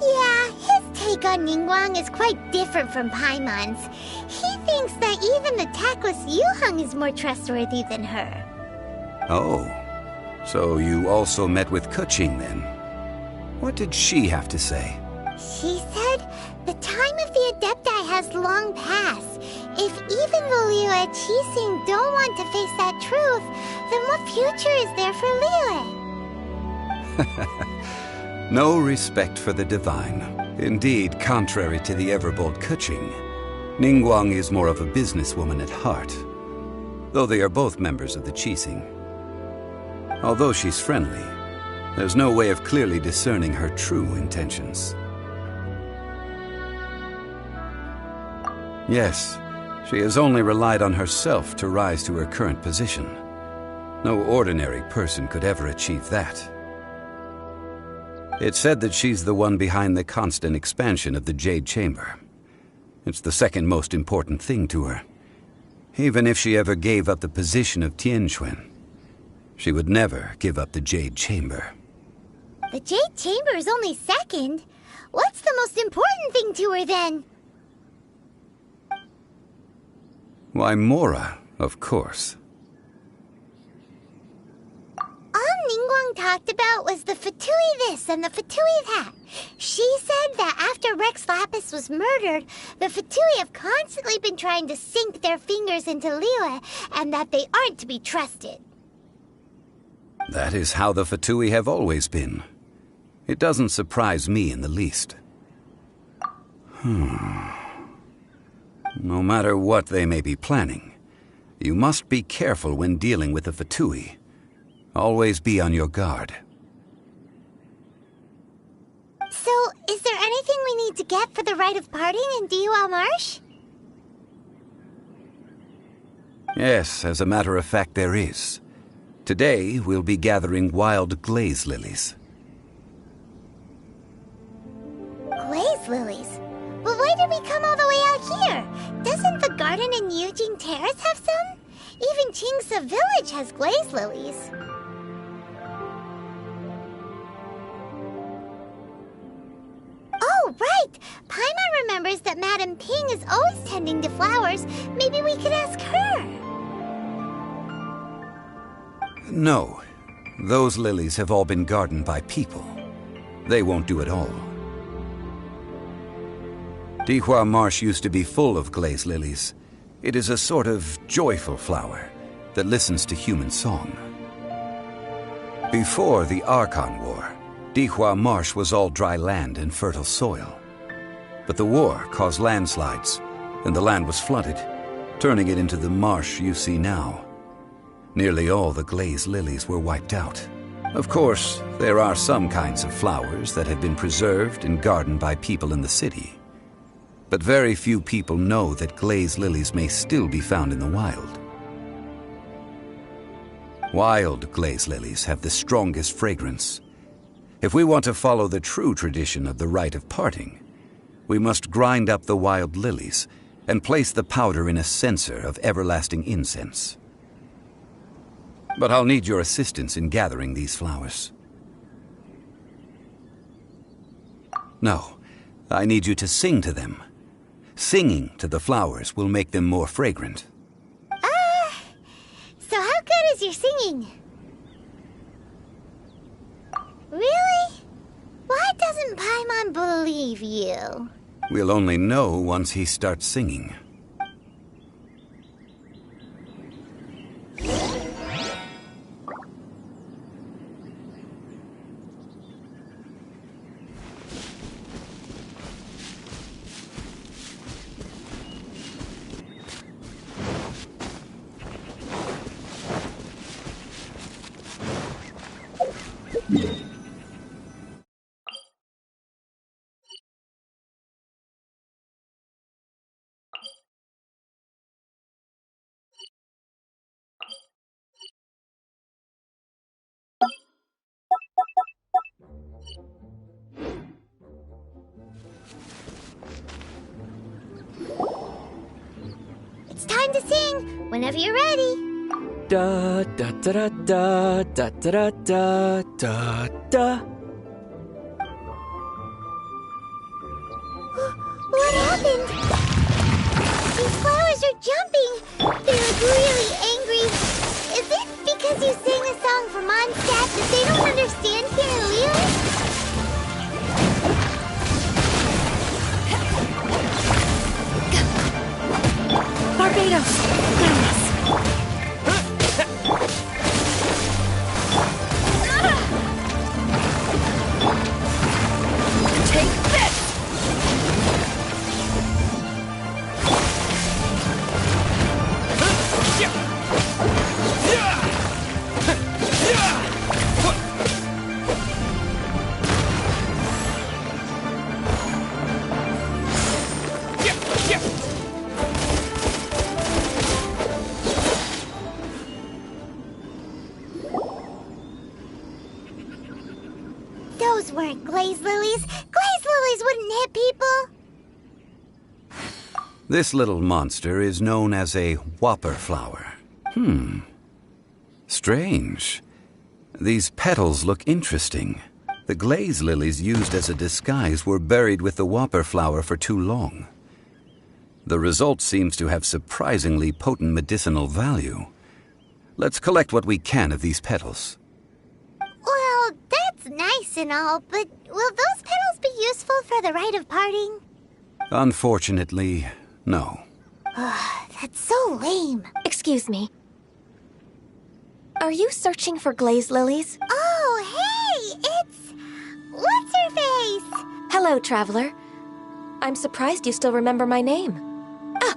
Yeah, his take on Ningguang is quite different from Paimon's. He thinks that even the tactless Yuheng is more trustworthy than her. Oh, so you also met with Keqing then? What did she have to say? She said the time of the Adepti has long passed. If even the Liyue Qixing don't want to face that truth, then what future is there for Liyue? No respect for the divine. Indeed, contrary to the ever-bold Keqing, Ningguang is more of a businesswoman at heart, though they are both members of the Qixing. Although she's friendly, There's no way of clearly discerning her true intentions. Yes, she has only relied on herself to rise to her current position. No ordinary person could ever achieve that. It's said that she's the one behind the constant expansion of the Jade Chamber. It's the second most important thing to her. Even if she ever gave up the position of Tianquan, she would never give up the Jade Chamber. The Jade Chamber is only second. What's the most important thing to her, then? Why, Mora, of course. All Ningguang talked about was the Fatui this and the Fatui that. She said that after Rex Lapis was murdered, the Fatui have constantly been trying to sink their fingers into Liyue, and that they aren't to be trusted. That is how the Fatui have always been. It doesn't surprise me in the least. No matter what they may be planning, you must be careful when dealing with the Fatui. Always be on your guard. So, is there anything we need to get for the rite of parting in Dihua Marsh? Yes, as a matter of fact, there is. Today, we'll be gathering wild glaze lilies. Glaze lilies? But why did we come all the way out here? Doesn't the garden in Yujing Terrace have some? Even Qingse Village has glaze lilies. Oh, right! Paimon remembers that Madame Ping is always tending to flowers. Maybe we could ask her. No. Those lilies have all been gardened by people. They won't do it all. Dihua Marsh used to be full of glaze lilies. It is a sort of joyful flower that listens to human song. Before the Archon War, Dihua Marsh was all dry land and fertile soil. But the war caused landslides, and the land was flooded, turning it into the marsh you see now. Nearly all the glaze lilies were wiped out. Of course, there are some kinds of flowers that have been preserved and gardened by people in the city. But very few people know that glaze lilies may still be found in the wild. Wild glaze lilies have the strongest fragrance. If we want to follow the true tradition of the rite of parting, we must grind up the wild lilies and place the powder in a censer of everlasting incense. But I'll need your assistance in gathering these flowers. No, I need you to sing to them. Singing to the flowers will make them more fragrant. So how good is your singing? Really? Why doesn't Paimon believe you? We'll only know once he starts singing. It's time to sing, whenever you're ready. Da da da da da da da da da. What happened? These flowers are jumping. They're like really angry. Is it because you sang a song for Mondstadt that they don't understand here in Liyue? Barbados! Goodness! Take this! Those weren't glaze lilies. Glaze lilies wouldn't hit people. This little monster is known as a whopper flower. Strange. These petals look interesting. The glaze lilies used as a disguise were buried with the whopper flower for too long. The result seems to have surprisingly potent medicinal value. Let's collect what we can of these petals. Well, that's nice and all, but will those petals be useful for the rite of parting? Unfortunately, no. That's so lame. Excuse me. Are you searching for glaze lilies? Oh, hey! It's... What's-her-face? Hello, traveler. I'm surprised you still remember my name. Ah,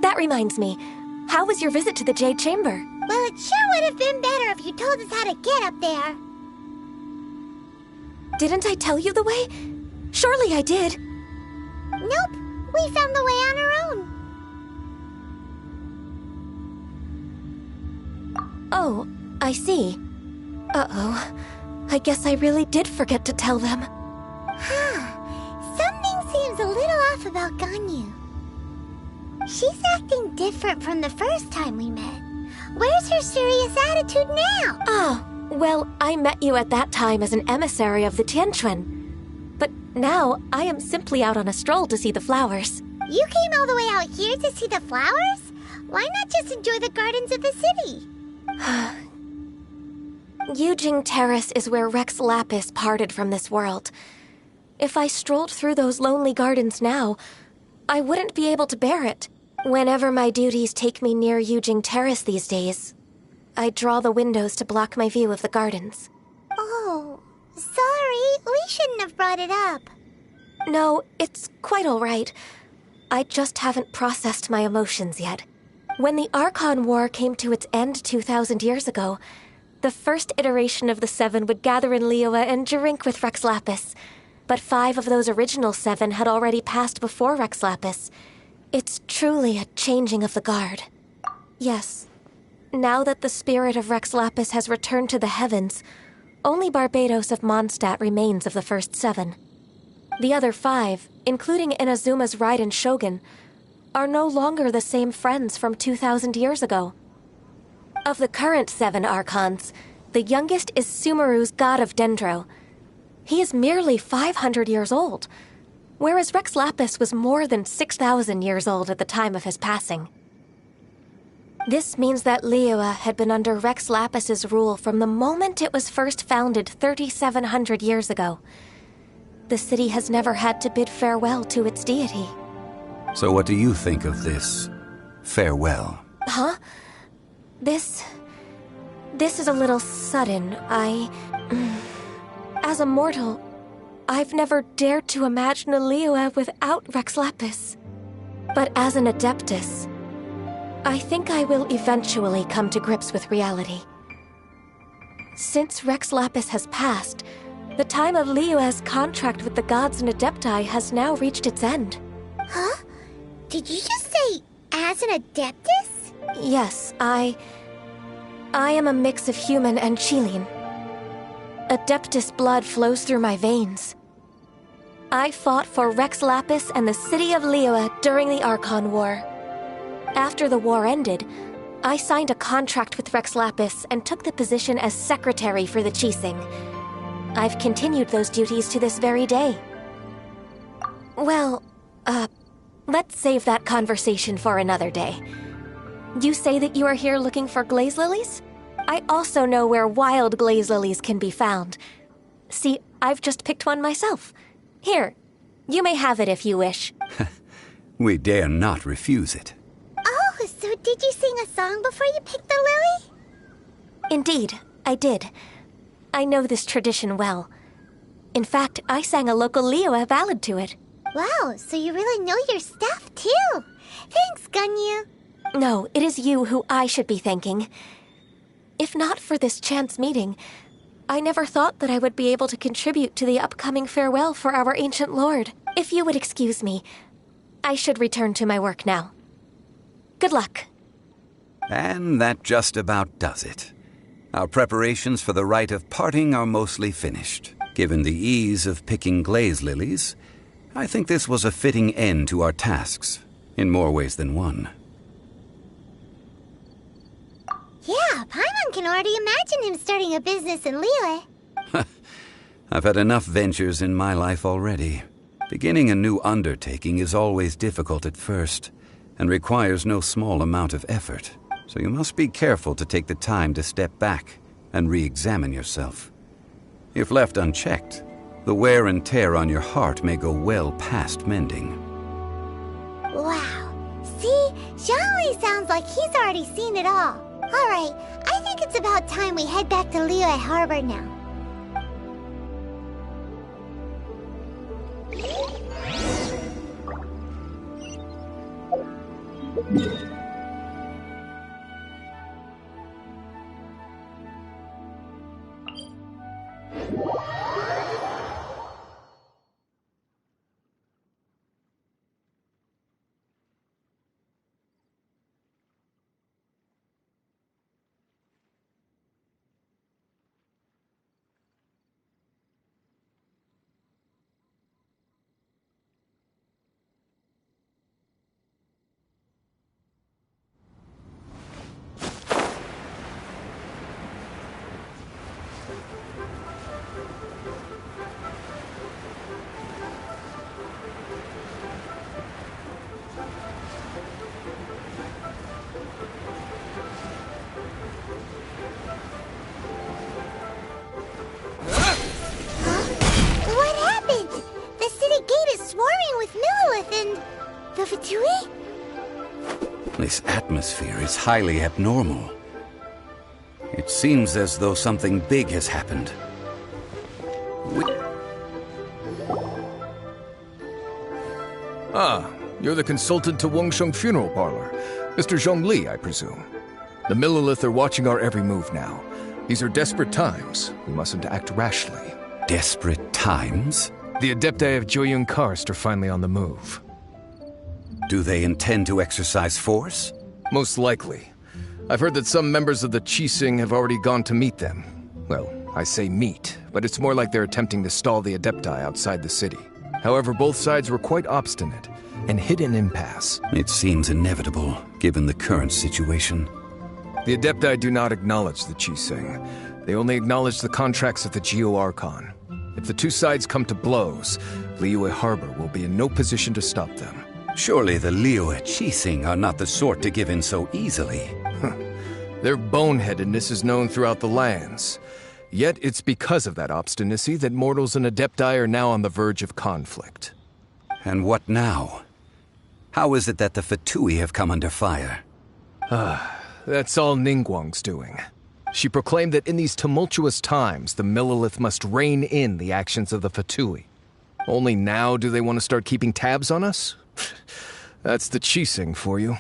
that reminds me. How was your visit to the Jade Chamber? Well, it sure would have been better if you told us how to get up there. Didn't I tell you the way? Surely I did. Nope. We found the way on our own. Oh, I see. Uh-oh. I guess I really did forget to tell them. Something seems a little off about Ganyu. She's acting different from the first time we met. Where's her serious attitude now? Ah, well, I met you at that time as an emissary of the Tianquan. But now, I am simply out on a stroll to see the flowers. You came all the way out here to see the flowers? Why not just enjoy the gardens of the city? Yujing Terrace is where Rex Lapis parted from this world. If I strolled through those lonely gardens now, I wouldn't be able to bear it. Whenever my duties take me near Yujing Terrace these days, I draw the windows to block my view of the gardens. Oh, sorry. We shouldn't have brought it up. No, it's quite all right. I just haven't processed my emotions yet. When the Archon War came to its end 2,000 years ago, the first iteration of the Seven would gather in Liyue and drink with Rex Lapis. But 5 of those original 7 had already passed before Rex Lapis. It's truly a changing of the guard. Yes. Now that the spirit of Rex Lapis has returned to the heavens, only Barbados of Mondstadt remains of the first 7. The other 5, including Inazuma's Raiden Shogun, are no longer the same friends from 2,000 years ago. Of the current 7 Archons, the youngest is Sumeru's God of Dendro. He is merely 500 years old, whereas Rex Lapis was more than 6,000 years old at the time of his passing. This means that Liyue had been under Rex Lapis's rule from the moment it was first founded 3,700 years ago. The city has never had to bid farewell to its deity. So what do you think of this farewell? Huh? This is a little sudden. As a mortal, I've never dared to imagine a Liyue without Rex Lapis. But as an Adeptus, I think I will eventually come to grips with reality. Since Rex Lapis has passed, the time of Liyue's contract with the gods and Adepti has now reached its end. Huh? Did you just say, as an Adeptus? Yes, I am a mix of human and Qilin. Adeptus blood flows through my veins. I fought for Rex Lapis and the city of Liyue during the Archon War. After the war ended, I signed a contract with Rex Lapis and took the position as secretary for the Qixing. I've continued those duties to this very day. Well, let's save that conversation for another day. You say that you are here looking for glaze lilies? I also know where wild glaze lilies can be found. See, I've just picked one myself. Here, you may have it if you wish. We dare not refuse it. Oh, so did you sing a song before you picked the lily? Indeed, I did. I know this tradition well. In fact, I sang a local Liyue ballad to it. Wow, so you really know your stuff, too. Thanks, Ganyu. No, it is you who I should be thanking. If not for this chance meeting, I never thought that I would be able to contribute to the upcoming farewell for our ancient lord. If you would excuse me, I should return to my work now. Good luck. And that just about does it. Our preparations for the rite of parting are mostly finished. Given the ease of picking glaze lilies, I think this was a fitting end to our tasks, in more ways than one. Yeah, Paimon can already imagine him starting a business in Liyue. I've had enough ventures in my life already. Beginning a new undertaking is always difficult at first, and requires no small amount of effort. So you must be careful to take the time to step back and re-examine yourself. If left unchecked, the wear and tear on your heart may go well past mending. Wow. See? Zhongli sounds like he's already seen it all. Alright, I think it's about time we head back to Liyue Harbor now. This atmosphere is highly abnormal. It seems as though something big has happened. You're the consultant to Wangsheng Funeral Parlor. Mr. Zhongli, I presume. The Millilith are watching our every move now. These are desperate times. We mustn't act rashly. Desperate times? The Adepti of Joyun Karst are finally on the move. Do they intend to exercise force? Most likely. I've heard that some members of the Qixing have already gone to meet them. Well, I say meet, but it's more like they're attempting to stall the Adepti outside the city. However, both sides were quite obstinate and hit an impasse. It seems inevitable, given the current situation. The Adepti do not acknowledge the Qixing. They only acknowledge the contracts of the Geo Archon. If the two sides come to blows, Liyue Harbor will be in no position to stop them. Surely the Liyue Qixing are not the sort to give in so easily. Their boneheadedness is known throughout the lands. Yet it's because of that obstinacy that mortals and Adepti are now on the verge of conflict. And what now? How is it that the Fatui have come under fire? That's all Ningguang's doing. She proclaimed that in these tumultuous times, the Millilith must rein in the actions of the Fatui. Only now do they want to start keeping tabs on us? That's the Qixing for you.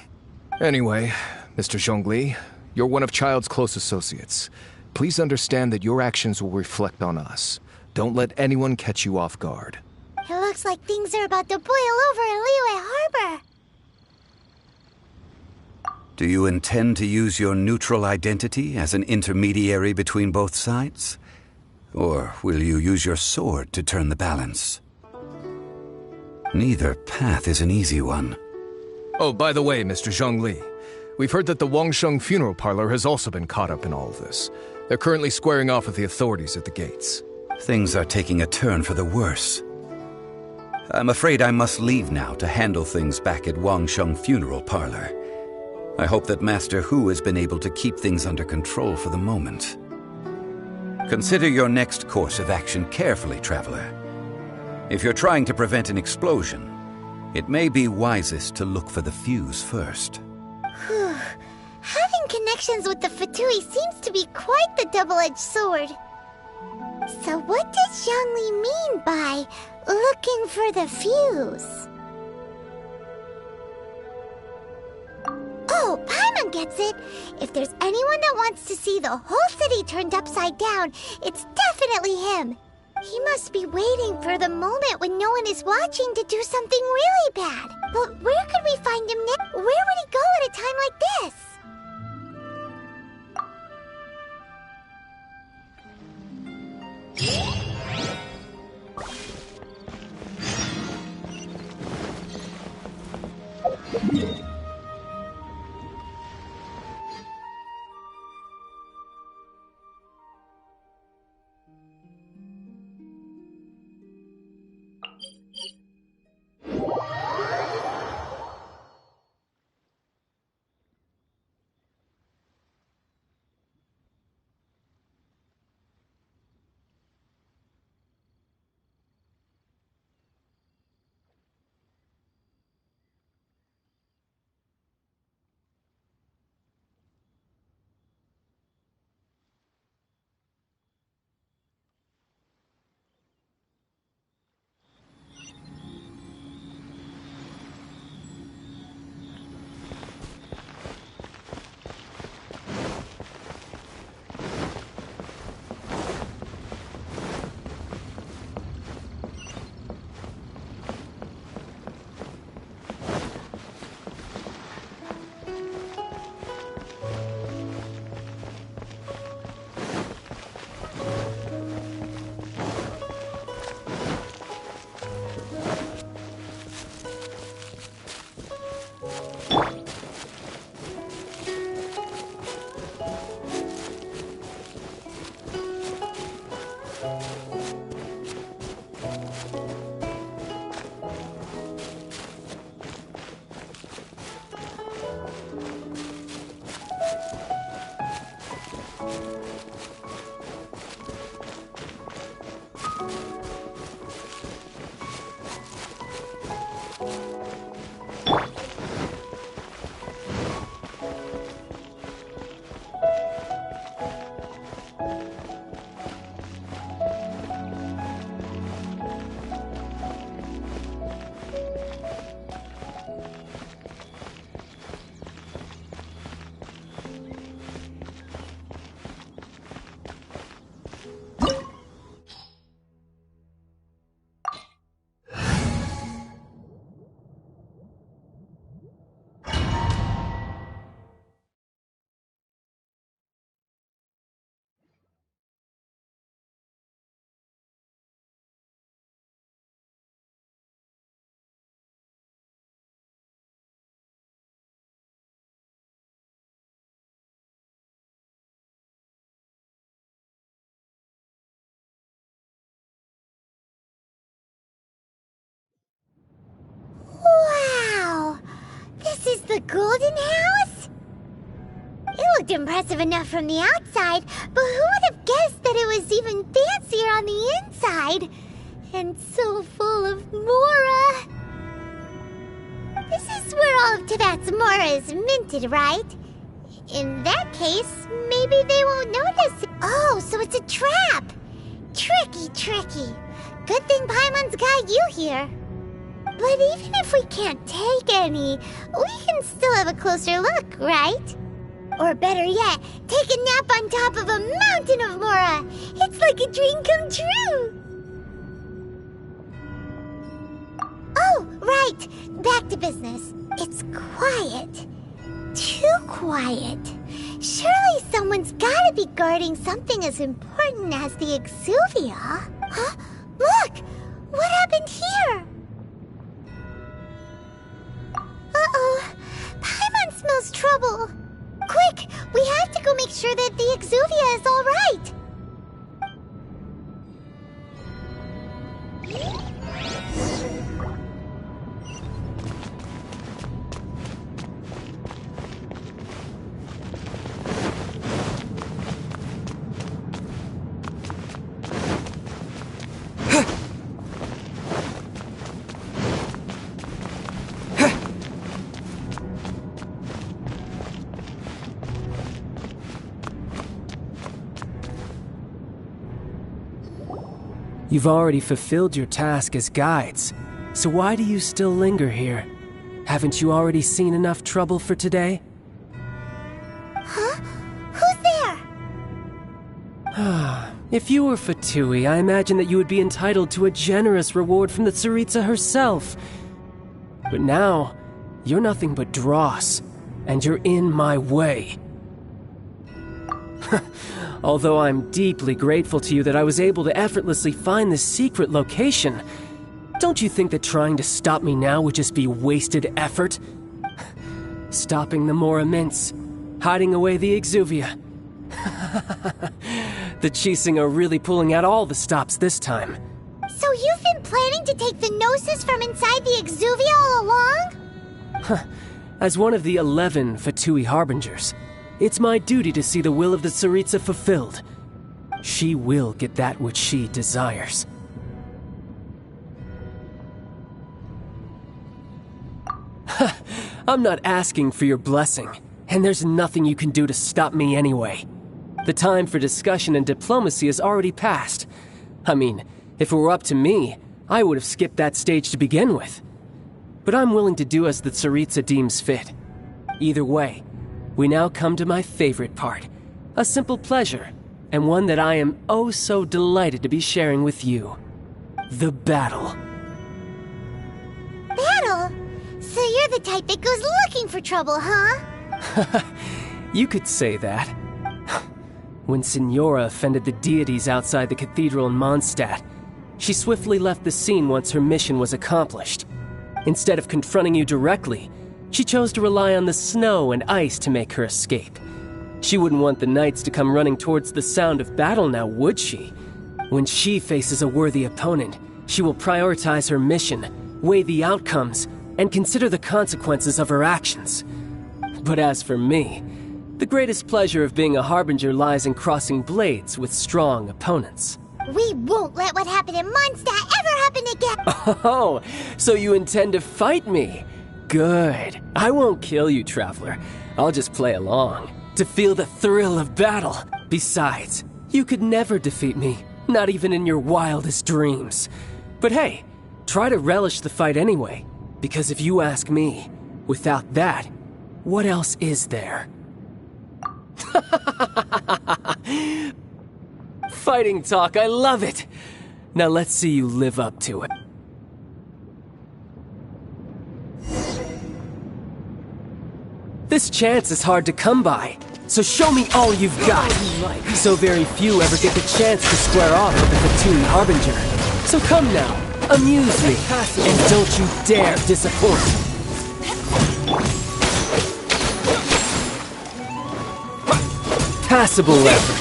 Anyway, Mr. Zhongli, you're one of Child's close associates. Please understand that your actions will reflect on us. Don't let anyone catch you off guard. It looks like things are about to boil over in Liyue Harbor. Do you intend to use your neutral identity as an intermediary between both sides? Or will you use your sword to turn the balance? Neither path is an easy one. Oh, by the way, Mr. Zhongli, we've heard that the Wangsheng Funeral Parlor has also been caught up in all of this. They're currently squaring off with the authorities at the gates. Things are taking a turn for the worse. I'm afraid I must leave now to handle things back at Wangsheng Funeral Parlor. I hope that Master Hu has been able to keep things under control for the moment. Consider your next course of action carefully, Traveler. If you're trying to prevent an explosion, it may be wisest to look for the fuse first. Whew. Having connections with the Fatui seems to be quite the double-edged sword. So what does Zhongli mean by looking for the fuse? Oh, Paimon gets it! If there's anyone that wants to see the whole city turned upside down, it's definitely him! He must be waiting for the moment when no one is watching to do something really bad. But where could we find him next? Where would he go at a time like this? golden house? It looked impressive enough from the outside, but who would have guessed that it was even fancier on the inside? And so full of Mora. This is where all of Teyvat's Mora is minted, right? In that case, maybe they won't notice. Oh, so it's a trap. Tricky, tricky. Good thing Paimon's got you here. But even if we can't take any, we can still have a closer look, right? Or better yet, take a nap on top of a mountain of Mora. It's like a dream come true. Oh, right. Back to business. It's quiet. Too quiet. Surely someone's gotta be guarding something as important as the Exuvia. Huh? Look! What happened here? Uh-oh. Paimon smells trouble. Quick! We have to go make sure that the Exuvia is all right. You've already fulfilled your task as guides, so why do you still linger here? Haven't you already seen enough trouble for today? Huh? Who's there? If you were Fatui, I imagine that you would be entitled to a generous reward from the Tsaritsa herself. But now, you're nothing but dross, and you're in my way. Although I'm deeply grateful to you that I was able to effortlessly find this secret location, don't you think that trying to stop me now would just be wasted effort? Stopping the Mora Mints, hiding away the Exuvia. The Chising are really pulling out all the stops this time. So you've been planning to take the Gnosis from inside the Exuvia all along? As one of the 11 Fatui Harbingers, it's my duty to see the will of the Tsaritsa fulfilled. She will get that which she desires. I'm not asking for your blessing, and there's nothing you can do to stop me anyway. The time for discussion and diplomacy has already passed. I mean, if it were up to me, I would have skipped that stage to begin with. But I'm willing to do as the Tsaritsa deems fit. Either way, we now come to my favorite part. A simple pleasure, and one that I am oh so delighted to be sharing with you. The battle. Battle? So you're the type that goes looking for trouble, huh? You could say that. When Signora offended the deities outside the cathedral in Mondstadt, she swiftly left the scene once her mission was accomplished. Instead of confronting you directly, she chose to rely on the snow and ice to make her escape. She wouldn't want the knights to come running towards the sound of battle now, would she? When she faces a worthy opponent, she will prioritize her mission, weigh the outcomes, and consider the consequences of her actions. But as for me, the greatest pleasure of being a Harbinger lies in crossing blades with strong opponents. We won't let what happened in Mondstadt ever happen again! Oh, so you intend to fight me? Good. I won't kill you, Traveler. I'll just play along, to feel the thrill of battle. Besides, you could never defeat me, not even in your wildest dreams. But hey, try to relish the fight anyway, because if you ask me, without that, what else is there? Fighting talk, I love it! Now let's see you live up to it. This chance is hard to come by, so show me all you've got. So very few ever get the chance to square off with the Fatui Harbinger. So come now, amuse me, and don't you dare disappoint. Passable effort.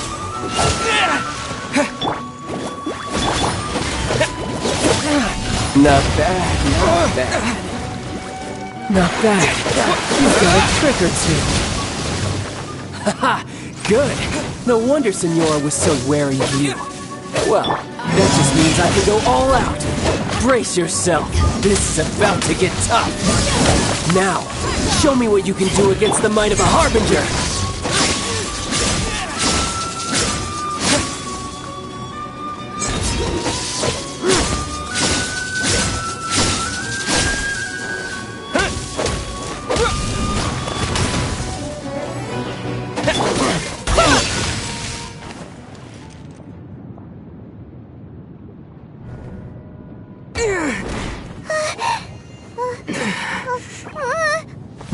Not bad, not bad. Not bad. You've got a trick or two. Haha, good. No wonder Senora was so wary of you. Well, that just means I can go all out. Brace yourself. This is about to get tough. Now, show me what you can do against the might of a Harbinger.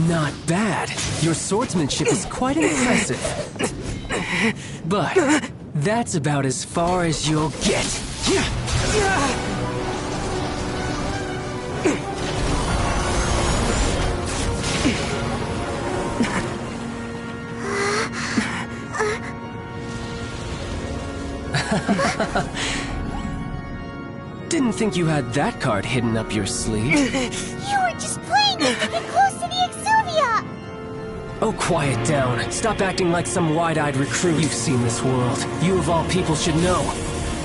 Not bad. Your swordsmanship is quite impressive. But that's about as far as you'll get. Didn't think you had that card hidden up your sleeve. You were just playing it to get close to the Exuvia! Oh, quiet down. Stop acting like some wide-eyed recruit. You've seen this world. You of all people should know.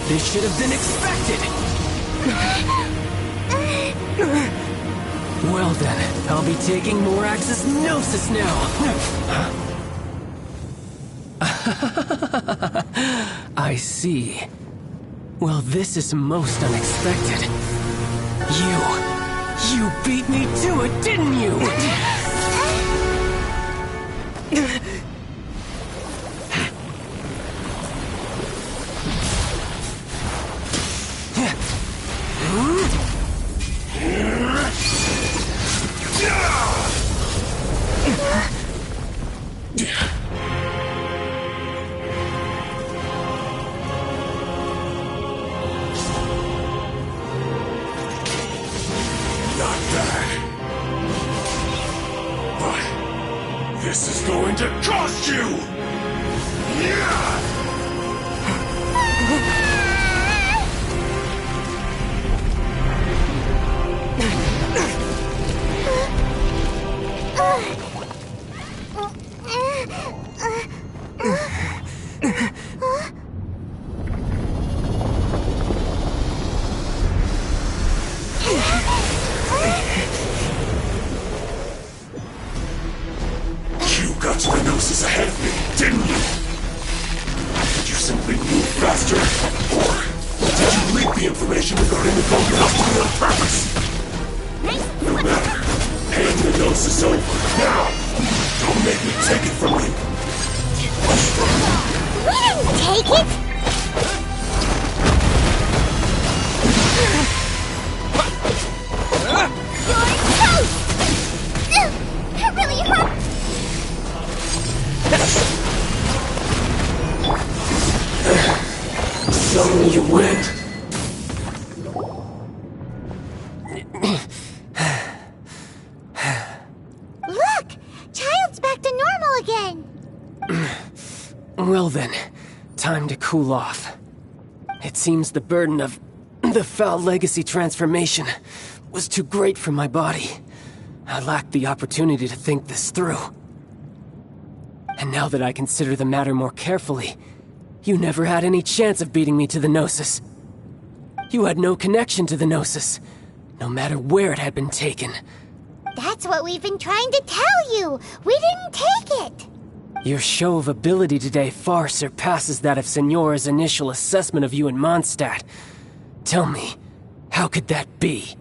This should have been expected! Well then, I'll be taking more Axis Gnosis now! I see. Well, this is most unexpected. You beat me to it, didn't you? This is going to cost you! Got to the Gnosis ahead of me, didn't you? Did you simply move faster? Or did you leak the information regarding the Golden Hospital on purpose? No matter. Hand the Gnosis over, now! Don't make me take it from you! We didn't take it! You're toast! It really hurt! So you went. Look! Child's back to normal again! Well then, time to cool off. It seems the burden of the foul legacy transformation was too great for my body. I lacked the opportunity to think this through. And now that I consider the matter more carefully, you never had any chance of beating me to the Gnosis. You had no connection to the Gnosis, no matter where it had been taken. That's what we've been trying to tell you! We didn't take it! Your show of ability today far surpasses that of Senora's initial assessment of you in Mondstadt. Tell me, how could that be?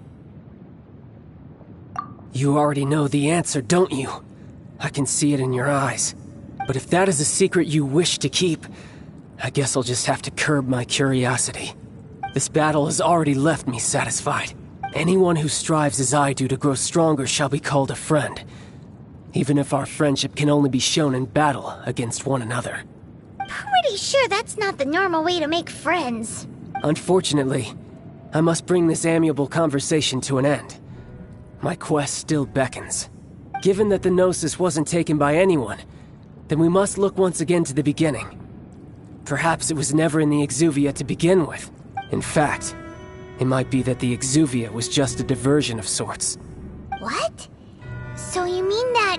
You already know the answer, don't you? I can see it in your eyes. But if that is a secret you wish to keep, I guess I'll just have to curb my curiosity. This battle has already left me satisfied. Anyone who strives as I do to grow stronger shall be called a friend, even if our friendship can only be shown in battle against one another. Pretty sure that's not the normal way to make friends. Unfortunately, I must bring this amiable conversation to an end. My quest still beckons. Given that the Gnosis wasn't taken by anyone, then we must look once again to the beginning. Perhaps it was never in the Exuvia to begin with. In fact, it might be that the Exuvia was just a diversion of sorts. What? So you mean that...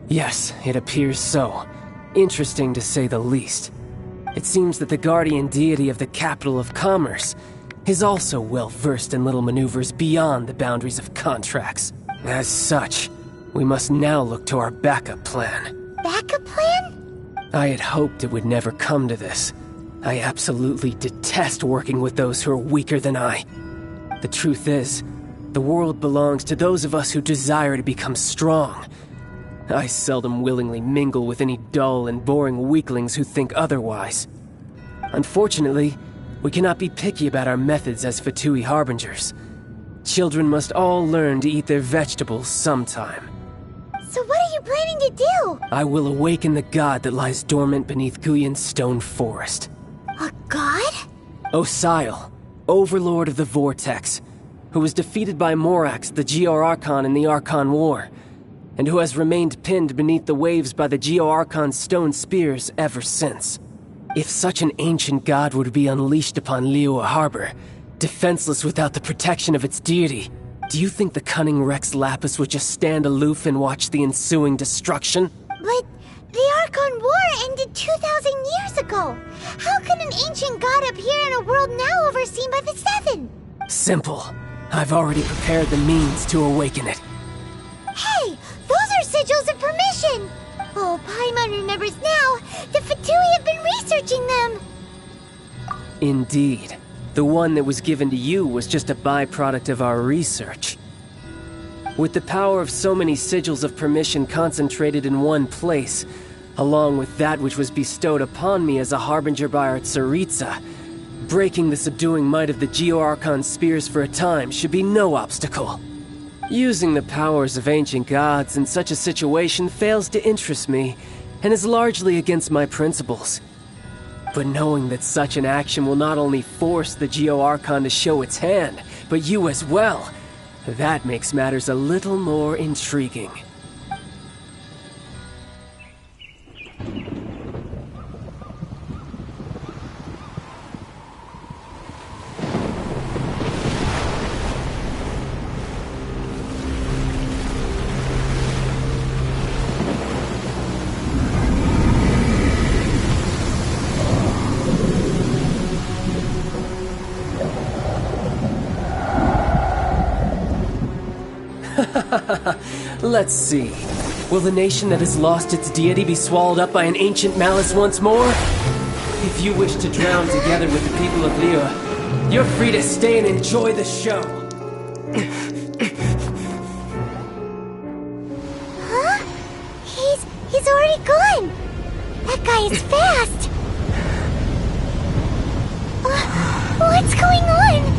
Yes, it appears so. Interesting to say the least. It seems that the guardian deity of the capital of commerce is also well versed in little maneuvers beyond the boundaries of contracts. As such, we must now look to our backup plan. Backup plan? I had hoped it would never come to this. I absolutely detest working with those who are weaker than I. The truth is, the world belongs to those of us who desire to become strong. I seldom willingly mingle with any dull and boring weaklings who think otherwise. Unfortunately, we cannot be picky about our methods as Fatui Harbingers. Children must all learn to eat their vegetables sometime. So what are you planning to do? I will awaken the god that lies dormant beneath Guyon's stone forest. A god? Osial, overlord of the Vortex, who was defeated by Morax, the Geo-Archon in the Archon War, and who has remained pinned beneath the waves by the Geo-Archon's stone spears ever since. If such an ancient god were to be unleashed upon Liyue Harbor, defenseless without the protection of its deity, do you think the cunning Rex Lapis would just stand aloof and watch the ensuing destruction? But the Archon War ended 2,000 years ago. How can an ancient god appear in a world now overseen by the Seven? Simple. I've already prepared the means to awaken it. Hey, those are sigils of permission! Oh, Paimon remembers now. The Fatui have been researching them. Indeed. The one that was given to you was just a byproduct of our research. With the power of so many sigils of permission concentrated in one place, along with that which was bestowed upon me as a harbinger by our Tsaritsa, breaking the subduing might of the Geo-Archon spears for a time should be no obstacle. Using the powers of ancient gods in such a situation fails to interest me, and is largely against my principles. But knowing that such an action will not only force the Geo-Archon to show its hand, but you as well, that makes matters a little more intriguing. Let's see. Will the nation that has lost its deity be swallowed up by an ancient malice once more? If you wish to drown together with the people of Liyue, you're free to stay and enjoy the show. Huh? He's already gone. That guy is fast. What's going on?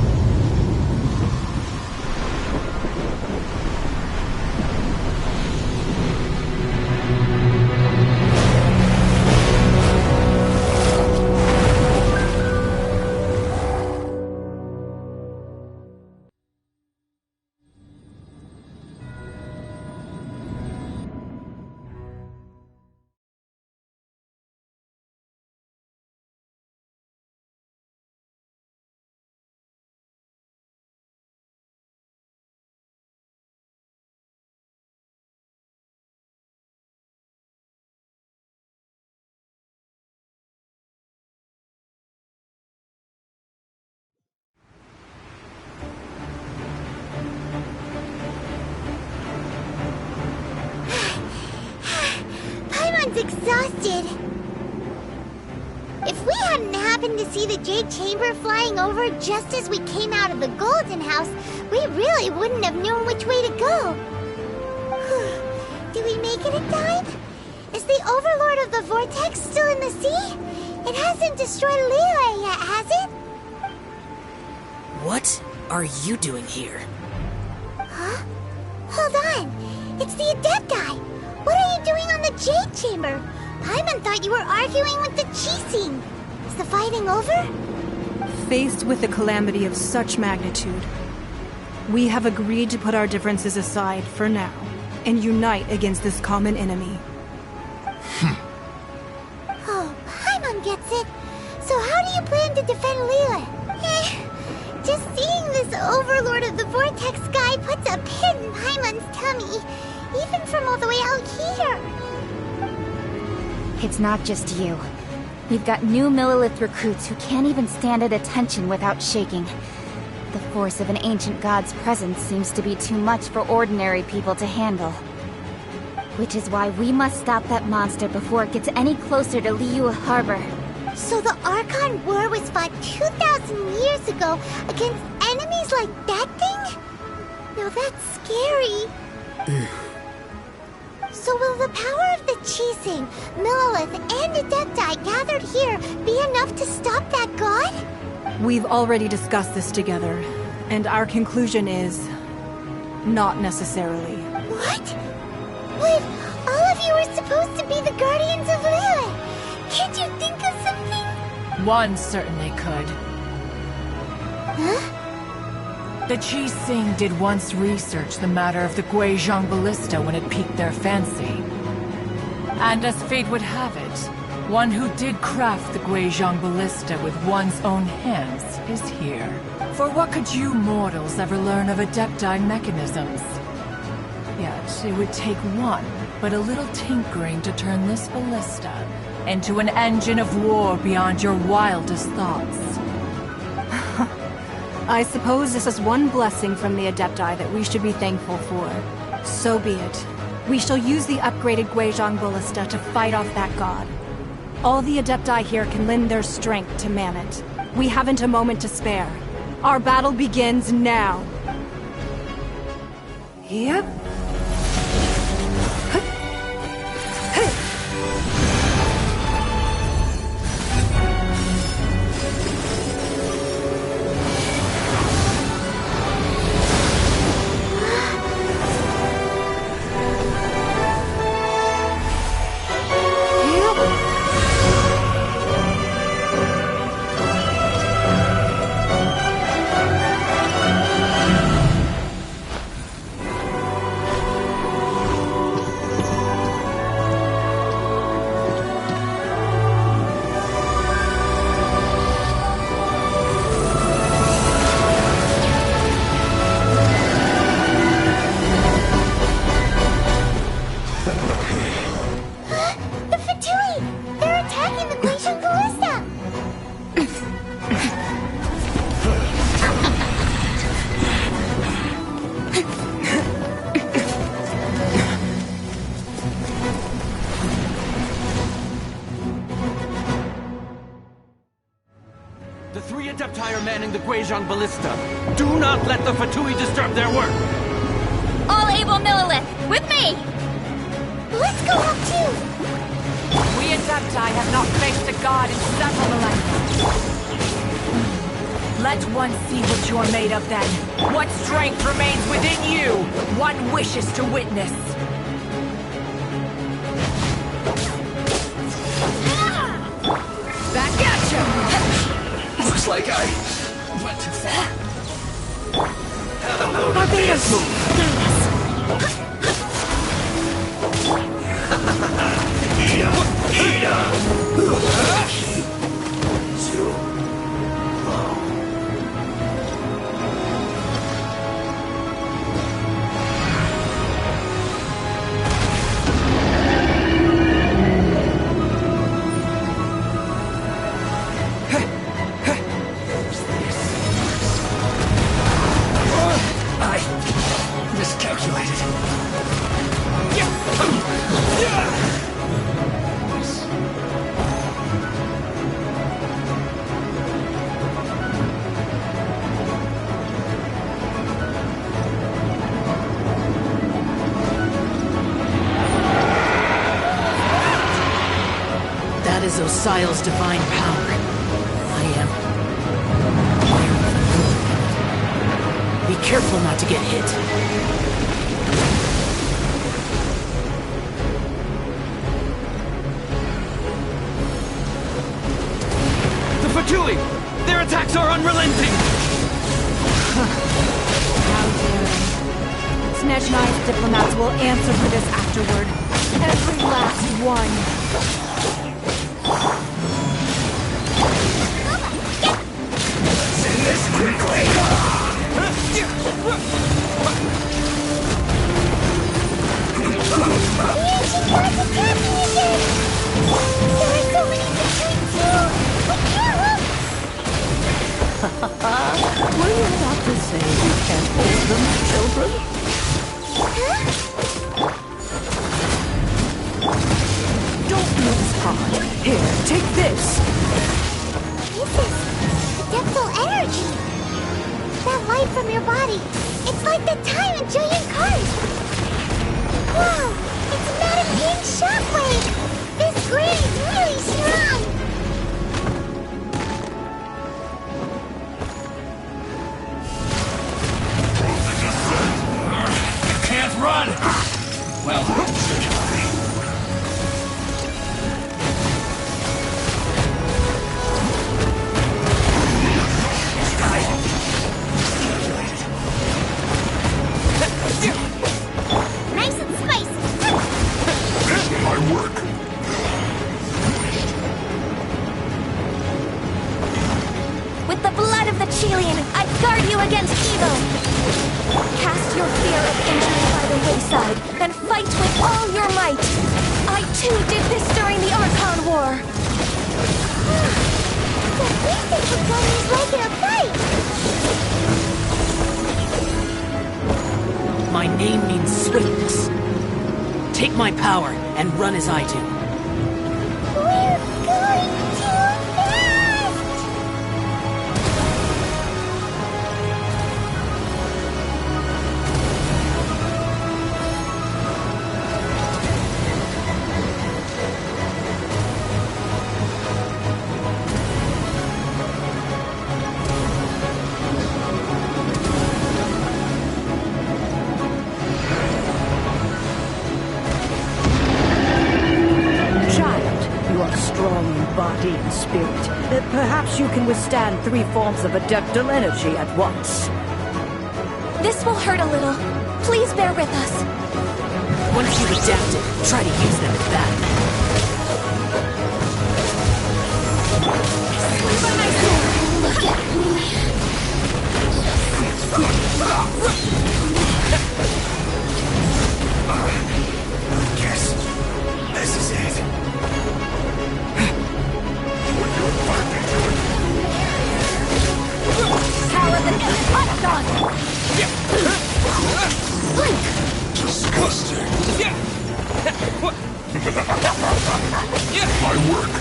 Exhausted. If we hadn't happened to see the Jade Chamber flying over just as we came out of the Golden House, we really wouldn't have known which way to go. Did we make it in time? Is the Overlord of the Vortex still in the sea? It hasn't destroyed Liyue yet, has it? What are you doing here? Huh? Hold on. It's the Adept guy. What are you doing on the Jade Chamber? Paimon thought you were arguing with the Chising. Is the fighting over? Faced with a calamity of such magnitude, we have agreed to put our differences aside for now and unite against this common enemy. Oh, Paimon gets it. So how do you plan to defend Liyue? Just seeing this Overlord of the Vortex guy put a pit in Paimon's tummy, even from all the way out here. It's not just you. We've got new Millelith recruits who can't even stand at attention without shaking. The force of an ancient god's presence seems to be too much for ordinary people to handle. Which is why we must stop that monster before it gets any closer to Liyue Harbor. So the Archon War was fought 2,000 years ago against enemies like that thing? Now that's scary. So will the power of the Qixing, Millelith, and Adepti gathered here be enough to stop that god? We've already discussed this together, and our conclusion is... not necessarily. What? But all of you were supposed to be the Guardians of Liyue. Can't you think of something? One certainly could. Huh? The Qixing did once research the matter of the Guizhong Ballista when it piqued their fancy. And as fate would have it, one who did craft the Guizhong Ballista with one's own hands is here. For what could you mortals ever learn of Adepti mechanisms? Yet, it would take one, but a little tinkering to turn this ballista into an engine of war beyond your wildest thoughts. I suppose this is one blessing from the Adepti that we should be thankful for. So be it. We shall use the upgraded Guizhong Ballista to fight off that god. All the Adepti here can lend their strength to man it. We haven't a moment to spare. Our battle begins now. Yep. Guizhong Ballista. Do not let the Fatui disturb their work! All able Millelith, with me! Let's go up too! We Adepti have not faced a god in several millennia. Let one see what you're made of then. What strength remains within you, one wishes to witness. Back at you! Looks like I went too far. Barbados! Osial's divine power. I am. Be careful not to get hit. The Fatui! Their attacks are unrelenting! How dare they. Snezhnai's diplomats will answer for this afterward. Every last one. This quickly! Were you about to say you can't hold them, children? Don't lose heart. Here, take this. This is adeptal energy. That light from your body. It's like the time in Julian Cars. Whoa! It's Madam Ping's shockwave. This grid is really strong. Can't run! Well, Nice and spicy. My work. With the blood of the Chilean, I guard you against evil! Cast your fear of injury by the wayside, then fight with all your might! I too did this during the Archon War! The priestess was going his regular fight. My name means swiftness. Take my power and run as I do. We're going too fast. Strong in body and spirit. Perhaps you can withstand 3 forms of adeptal energy at once. This will hurt a little. Please bear with us. Once you've adapted, try to use them as that. Look at me. Yes, this is it. Power the Python! Blink! Disgusting. My work.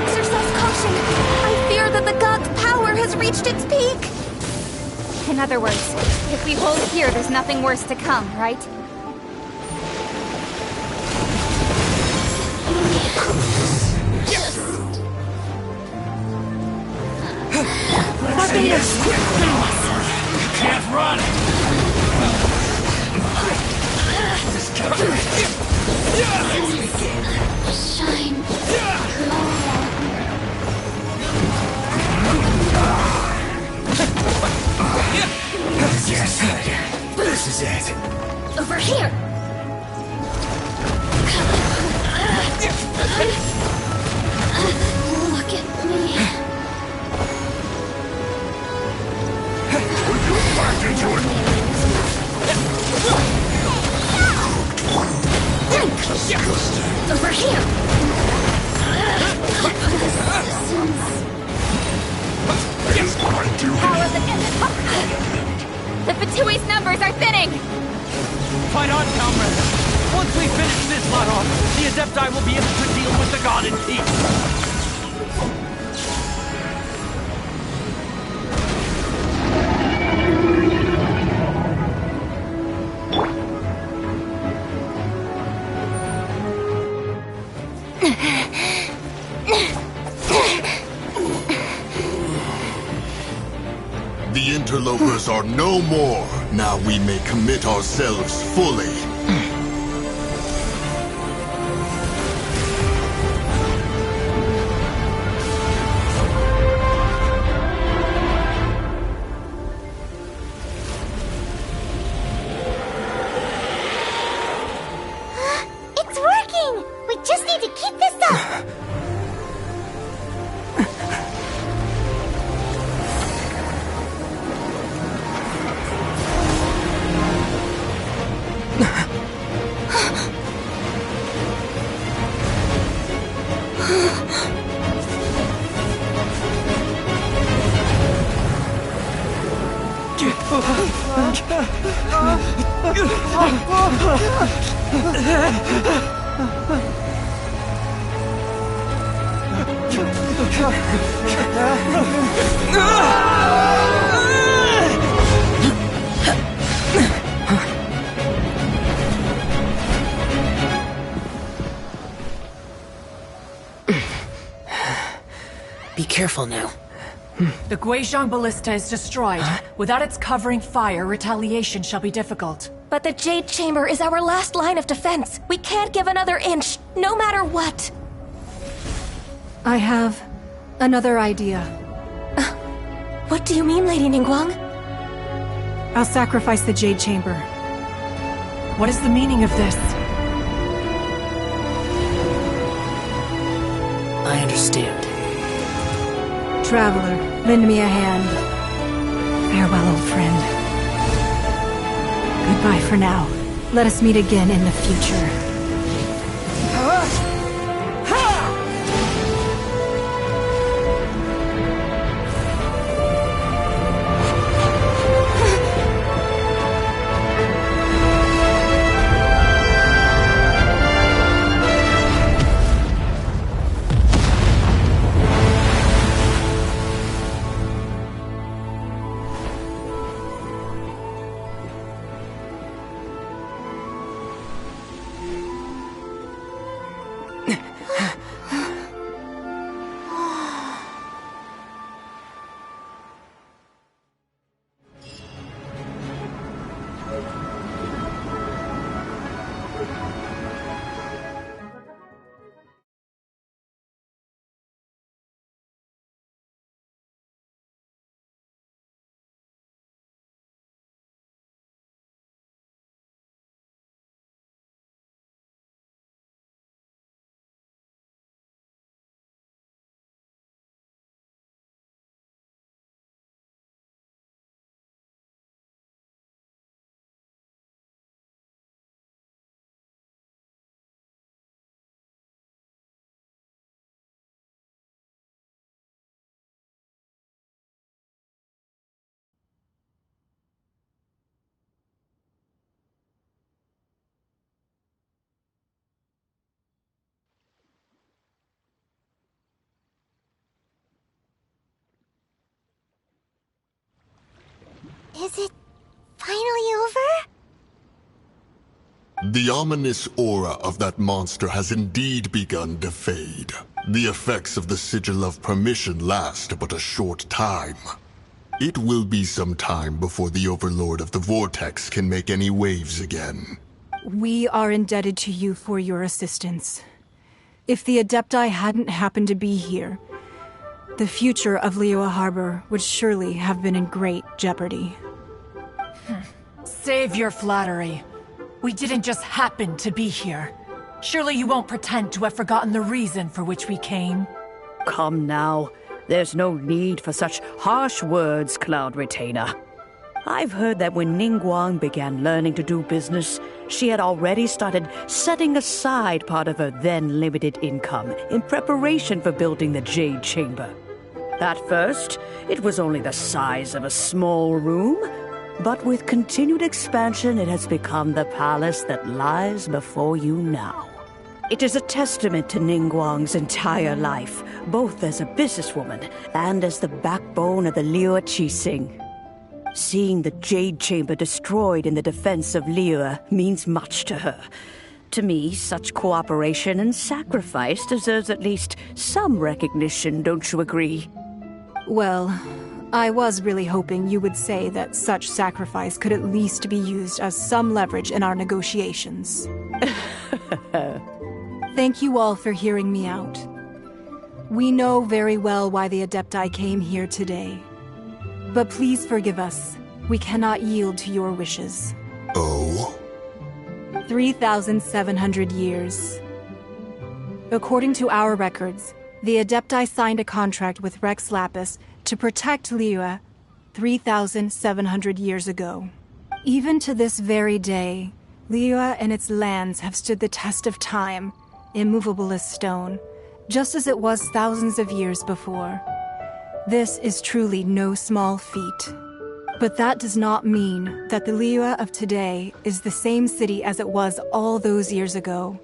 Exercise caution. I fear that the god's power has reached its peak. In other words, if we hold here, there's nothing worse to come, right? Can't run! Shine. Yes, this is it. Over here. Look at me. Back into it. Over here. Power the The Fatui's numbers are thinning! Fight on, comrades! Once we finish this lot off, the Adepti will be able to deal with the god in peace! The interlopers are no more. Now we may commit ourselves fully. It's working! We just need to keep this up! Be careful now. The Guizhong Ballista is destroyed. Without its covering fire, retaliation shall be difficult. But the Jade Chamber is our last line of defense. We can't give another inch, no matter what. I have another idea. What do you mean, Lady Ningguang? I'll sacrifice the Jade Chamber. What is the meaning of this? I understand. Traveler, lend me a hand. Farewell, old friend. Goodbye for now. Let us meet again in the future. Is it finally over? The ominous aura of that monster has indeed begun to fade. The effects of the Sigil of Permission last but a short time. It will be some time before the Overlord of the Vortex can make any waves again. We are indebted to you for your assistance. If the Adepti hadn't happened to be here, the future of Liyue Harbor would surely have been in great jeopardy. Save your flattery. We didn't just happen to be here. Surely you won't pretend to have forgotten the reason for which we came. Come now. There's no need for such harsh words, Cloud Retainer. I've heard that when Ningguang began learning to do business, she had already started setting aside part of her then limited income in preparation for building the Jade Chamber. At first, it was only the size of a small room, but with continued expansion, it has become the palace that lies before you now. It is a testament to Ningguang's entire life, both as a businesswoman and as the backbone of the Liyue Qixing. Seeing the Jade Chamber destroyed in the defense of Liyue means much to her. To me, such cooperation and sacrifice deserves at least some recognition, don't you agree? Well, I was really hoping you would say that such sacrifice could at least be used as some leverage in our negotiations. Thank you all for hearing me out. We know very well why the Adepti came here today. But please forgive us. We cannot yield to your wishes. Oh? 3,700 years. According to our records, the Adepti signed a contract with Rex Lapis to protect Liyue 3,700 years ago. Even to this very day, Liyue and its lands have stood the test of time, immovable as stone, just as it was thousands of years before. This is truly no small feat. But that does not mean that the Liyue of today is the same city as it was all those years ago.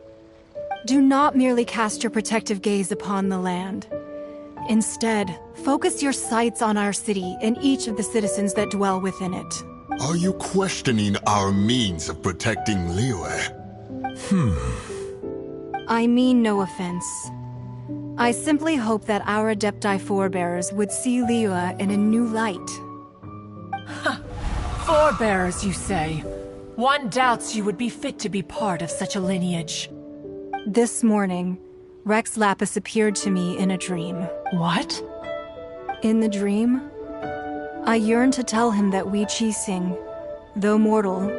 Do not merely cast your protective gaze upon the land. Instead, focus your sights on our city and each of the citizens that dwell within it. Are you questioning our means of protecting Liyue? I mean no offense. I simply hope that our Adepti forebears would see Liyue in a new light. Forebears, you say? One doubts you would be fit to be part of such a lineage. This morning, Rex Lapis appeared to me in a dream. What? In the dream, I yearned to tell him that we Qixing, though mortal,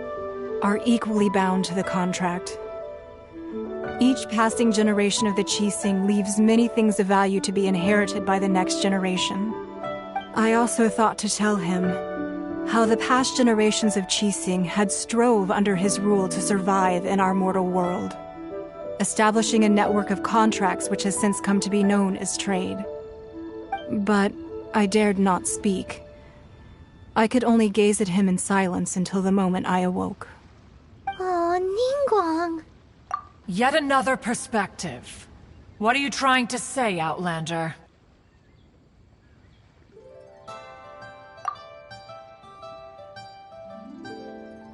are equally bound to the contract. Each passing generation of the Qixing leaves many things of value to be inherited by the next generation. I also thought to tell him how the past generations of Qixing had strove under his rule to survive in our mortal world, establishing a network of contracts which has since come to be known as trade. But I dared not speak. I could only gaze at him in silence until the moment I awoke. Oh, Ningguang. Yet another perspective. What are you trying to say, Outlander?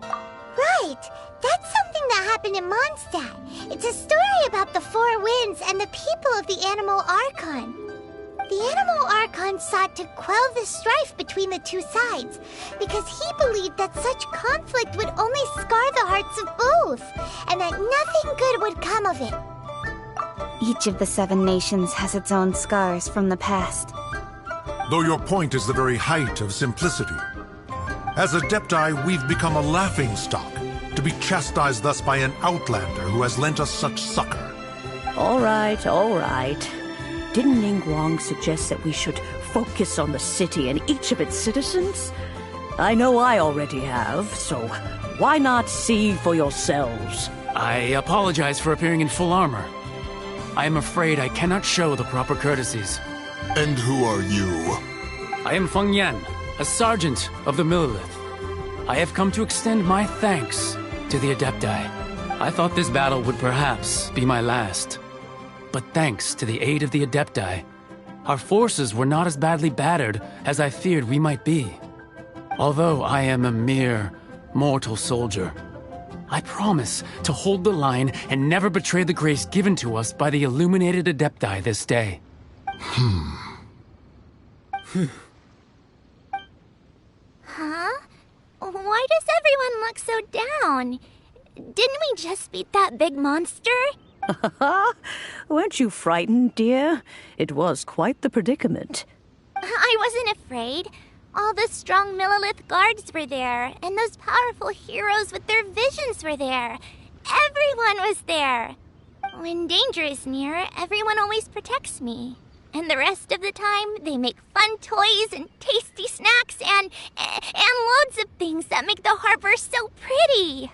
Right! That's something that happened in Mondstadt. It's a story about the Four Winds and the people of the Animal Archon. The Animal Archon sought to quell the strife between the two sides, because he believed that such conflict would only scar the hearts of both, and that nothing good would come of it. Each of the 7 nations has its own scars from the past. Though your point is the very height of simplicity. As Adepti, we've become a laughingstock, to be chastised thus by an outlander who has lent us such succor. All right, all right. Didn't Ningguang suggest that we should focus on the city and each of its citizens? I know I already have, so why not see for yourselves? I apologize for appearing in full armor. I am afraid I cannot show the proper courtesies. And who are you? I am Feng Yan, a sergeant of the Millelith. I have come to extend my thanks to the Adepti. I thought this battle would perhaps be my last. But thanks to the aid of the Adepti, our forces were not as badly battered as I feared we might be. Although I am a mere mortal soldier, I promise to hold the line and never betray the grace given to us by the illuminated Adepti this day. Huh? Why does everyone look so down? Didn't we just beat that big monster? Weren't you frightened, dear? It was quite the predicament. I wasn't afraid. All the strong Millelith guards were there, and those powerful heroes with their visions were there. Everyone was there. When danger is near, everyone always protects me. And the rest of the time, they make fun toys and tasty snacks and loads of things that make the harbor so pretty.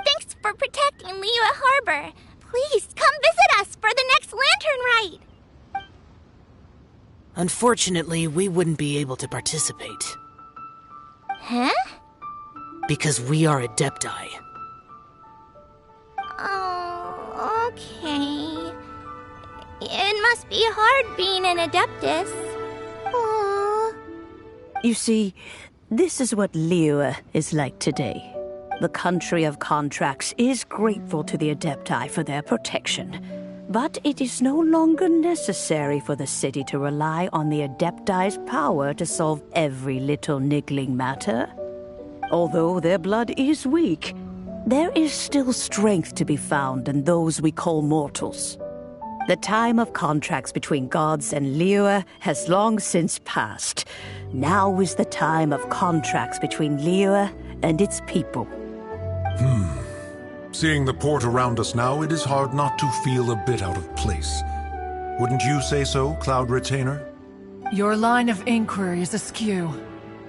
Thanks for protecting Liyue Harbor. Please, come visit us for the next lantern rite! Unfortunately, we wouldn't be able to participate. Huh? Because we are Adepti. Oh, okay. It must be hard being an Adeptus. Aww. You see, this is what Liyue is like today. The country of contracts is grateful to the Adepti for their protection, but it is no longer necessary for the city to rely on the Adepti's power to solve every little niggling matter. Although their blood is weak, there is still strength to be found in those we call mortals. The time of contracts between gods and Liyue has long since passed. Now is the time of contracts between Liyue and its people. Seeing the port around us now, it is hard not to feel a bit out of place. Wouldn't you say so, Cloud Retainer? Your line of inquiry is askew.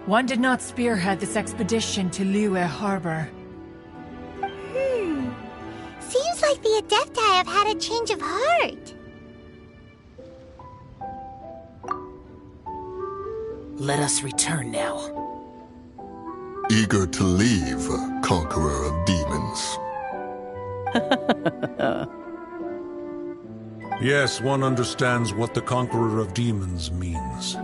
One did not spearhead this expedition to Liyue Harbor. Seems like the Adepti have had a change of heart. Let us return now. Eager to leave, conqueror of demons. Yes, one understands what the Conqueror of Demons means.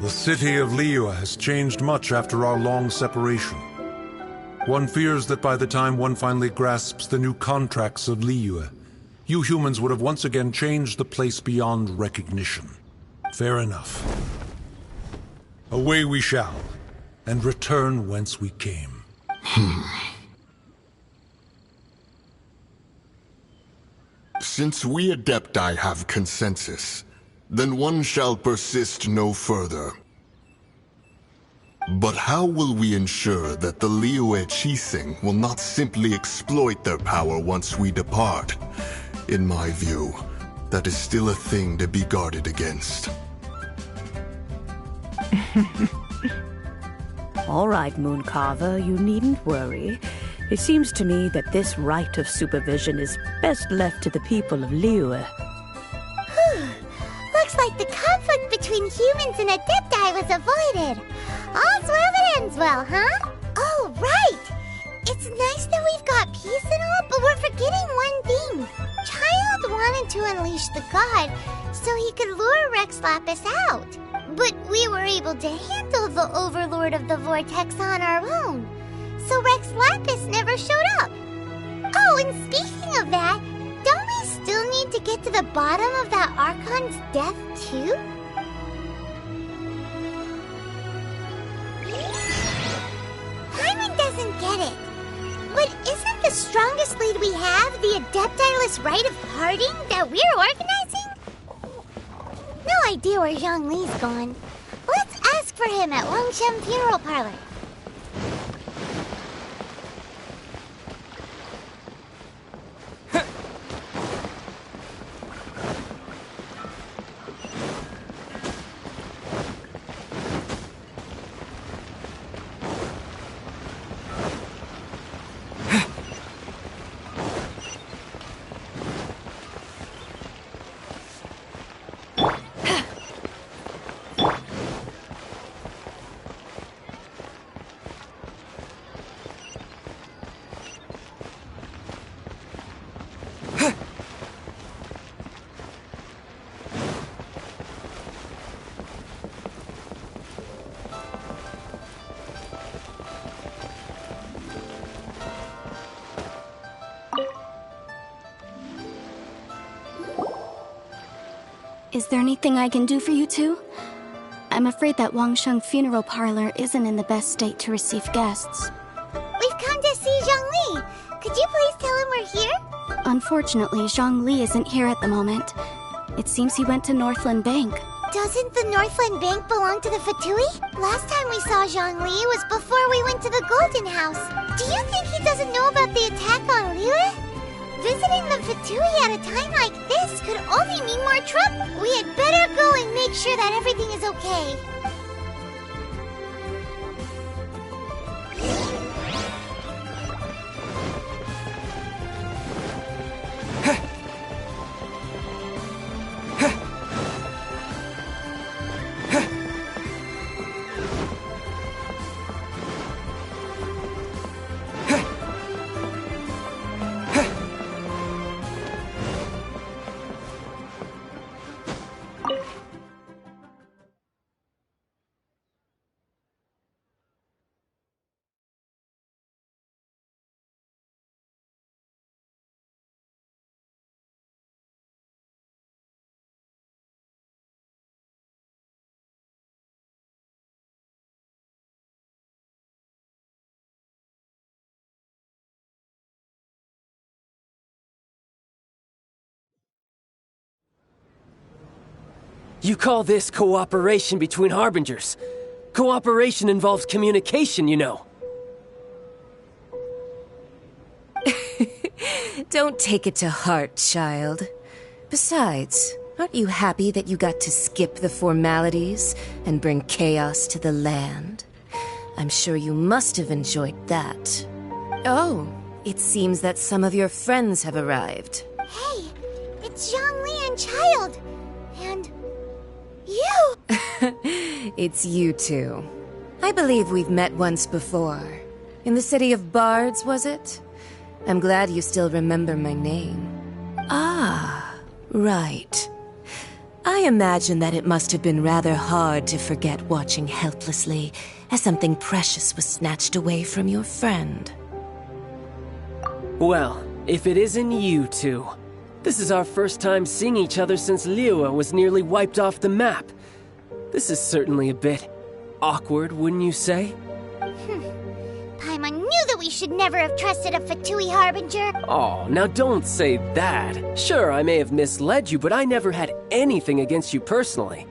The city of Liyue has changed much after our long separation. One fears that by the time one finally grasps the new contracts of Liyue, you humans would have once again changed the place beyond recognition. Fair enough. Away we shall, and return whence we came. Since we Adepti have consensus, then one shall persist no further. But how will we ensure that the Liyue Qixing will not simply exploit their power once we depart? In my view, that is still a thing to be guarded against. All right, Mooncarver, you needn't worry. It seems to me that this right of supervision is best left to the people of Liyue. Looks like the conflict between humans and Adepti was avoided. All's well that ends well, huh? Oh, right! It's nice that we've got peace and all, but we're forgetting one thing. Child wanted to unleash the god so he could lure Rex Lapis out. But we were able to handle the Overlord of the Vortex on our own. So Rex Lapis never showed up. Oh, and speaking of that, don't we still need to get to the bottom of that Archon's death, too? Paimon doesn't get it. But isn't the strongest lead we have the Adepti-less rite of parting that we're organizing? No idea where Zhongli's gone. Let's ask for him at Wangshen Funeral Parlor. Is there anything I can do for you two? I'm afraid that Wangshen Funeral Parlor isn't in the best state to receive guests. We've come to see Zhongli. Could you please tell him we're here? Unfortunately, Zhongli isn't here at the moment. It seems he went to Northland Bank. Doesn't the Northland Bank belong to the Fatui? Last time we saw Zhongli was before we went to the Golden House. Do you think he doesn't know about the attack on Liyue? Visiting the Fatui at a time like this could only mean more trouble. We had better go and make sure that everything is okay. You call this cooperation between Harbingers? Cooperation involves communication, you know. Don't take it to heart, child. Besides, aren't you happy that you got to skip the formalities and bring chaos to the land? I'm sure you must have enjoyed that. Oh, it seems that some of your friends have arrived. Hey, it's Zhongli and Child. And you! It's you two. I believe we've met once before. In the city of Bards, was it? I'm glad you still remember my name. Ah, right. I imagine that it must have been rather hard to forget watching helplessly as something precious was snatched away from your friend. Well, if it isn't you two. This is our first time seeing each other since Liyue was nearly wiped off the map. This is certainly a bit awkward, wouldn't you say? Paimon knew that we should never have trusted a Fatui Harbinger. Oh, now don't say that. Sure, I may have misled you, but I never had anything against you personally.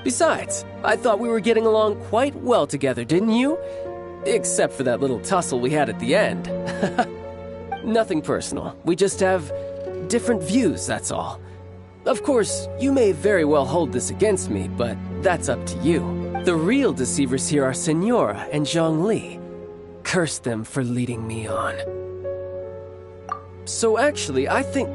Besides, I thought we were getting along quite well together, didn't you? Except for that little tussle we had at the end. Nothing personal. We just have different views, that's all. Of course, you may very well hold this against me, but that's up to you. The real deceivers here are Senora and Zhongli. Curse them for leading me on. So actually, I think...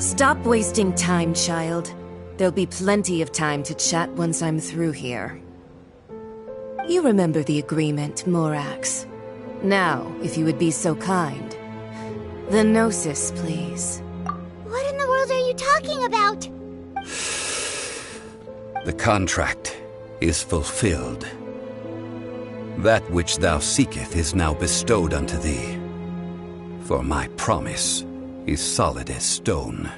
Stop wasting time, child. There'll be plenty of time to chat once I'm through here. You remember the agreement, Morax. Now, if you would be so kind. The Gnosis, please. What in the world are you talking about? The contract is fulfilled. That which thou seeketh is now bestowed unto thee. For my promise is solid as stone.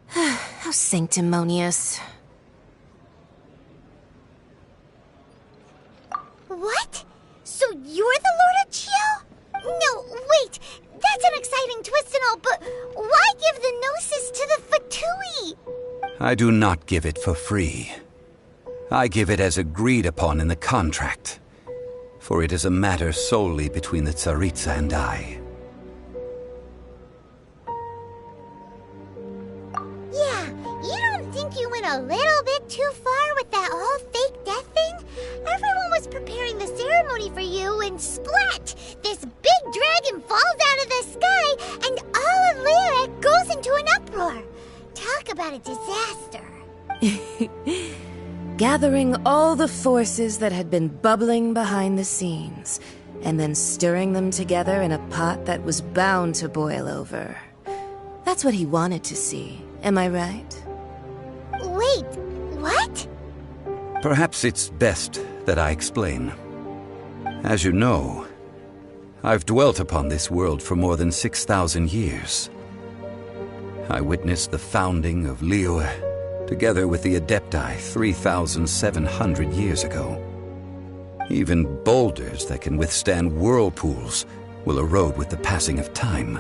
How sanctimonious. What? So you're the Lord of Chio? No, wait! That's an exciting twist and all, but why give the Gnosis to the Fatui? I do not give it for free. I give it as agreed upon in the contract, for it is a matter solely between the Tsaritsa and I. Yeah, you don't think you went a little bit too far with that whole fake death thing? Everyone was preparing the ceremony for you, and splat! This big dragon falls out of the sky, and all of Liyue goes into an uproar. Talk about a disaster. Gathering all the forces that had been bubbling behind the scenes, and then stirring them together in a pot that was bound to boil over. That's what he wanted to see, am I right? Wait, what? Perhaps it's best that I explain. As you know, I've dwelt upon this world for more than 6,000 years. I witnessed the founding of Liyue, together with the Adepti 3,700 years ago. Even boulders that can withstand whirlpools will erode with the passing of time.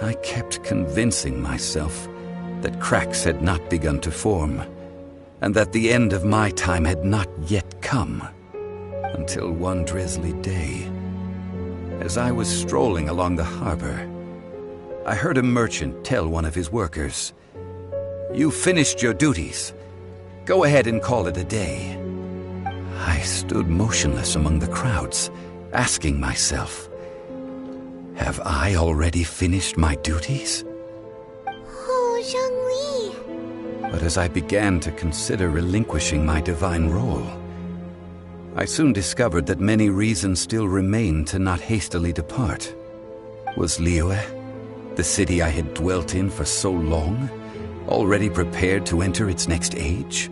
I kept convincing myself that cracks had not begun to form, and that the end of my time had not yet come. Until one drizzly day, as I was strolling along the harbor, I heard a merchant tell one of his workers, "You finished your duties. Go ahead and call it a day." I stood motionless among the crowds, asking myself, have I already finished my duties? Oh, Zhongli. But as I began to consider relinquishing my divine role, I soon discovered that many reasons still remained to not hastily depart. Was Liyue, the city I had dwelt in for so long, already prepared to enter its next age?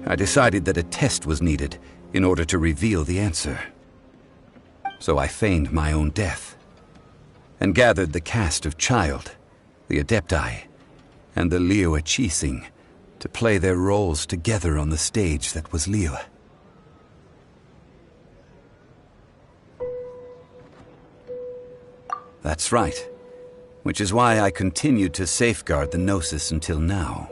I decided that a test was needed in order to reveal the answer. So I feigned my own death, and gathered the cast of Child, the Adepti, and the Liyue Qixing to play their roles together on the stage that was Liyue. That's right, which is why I continued to safeguard the Gnosis until now.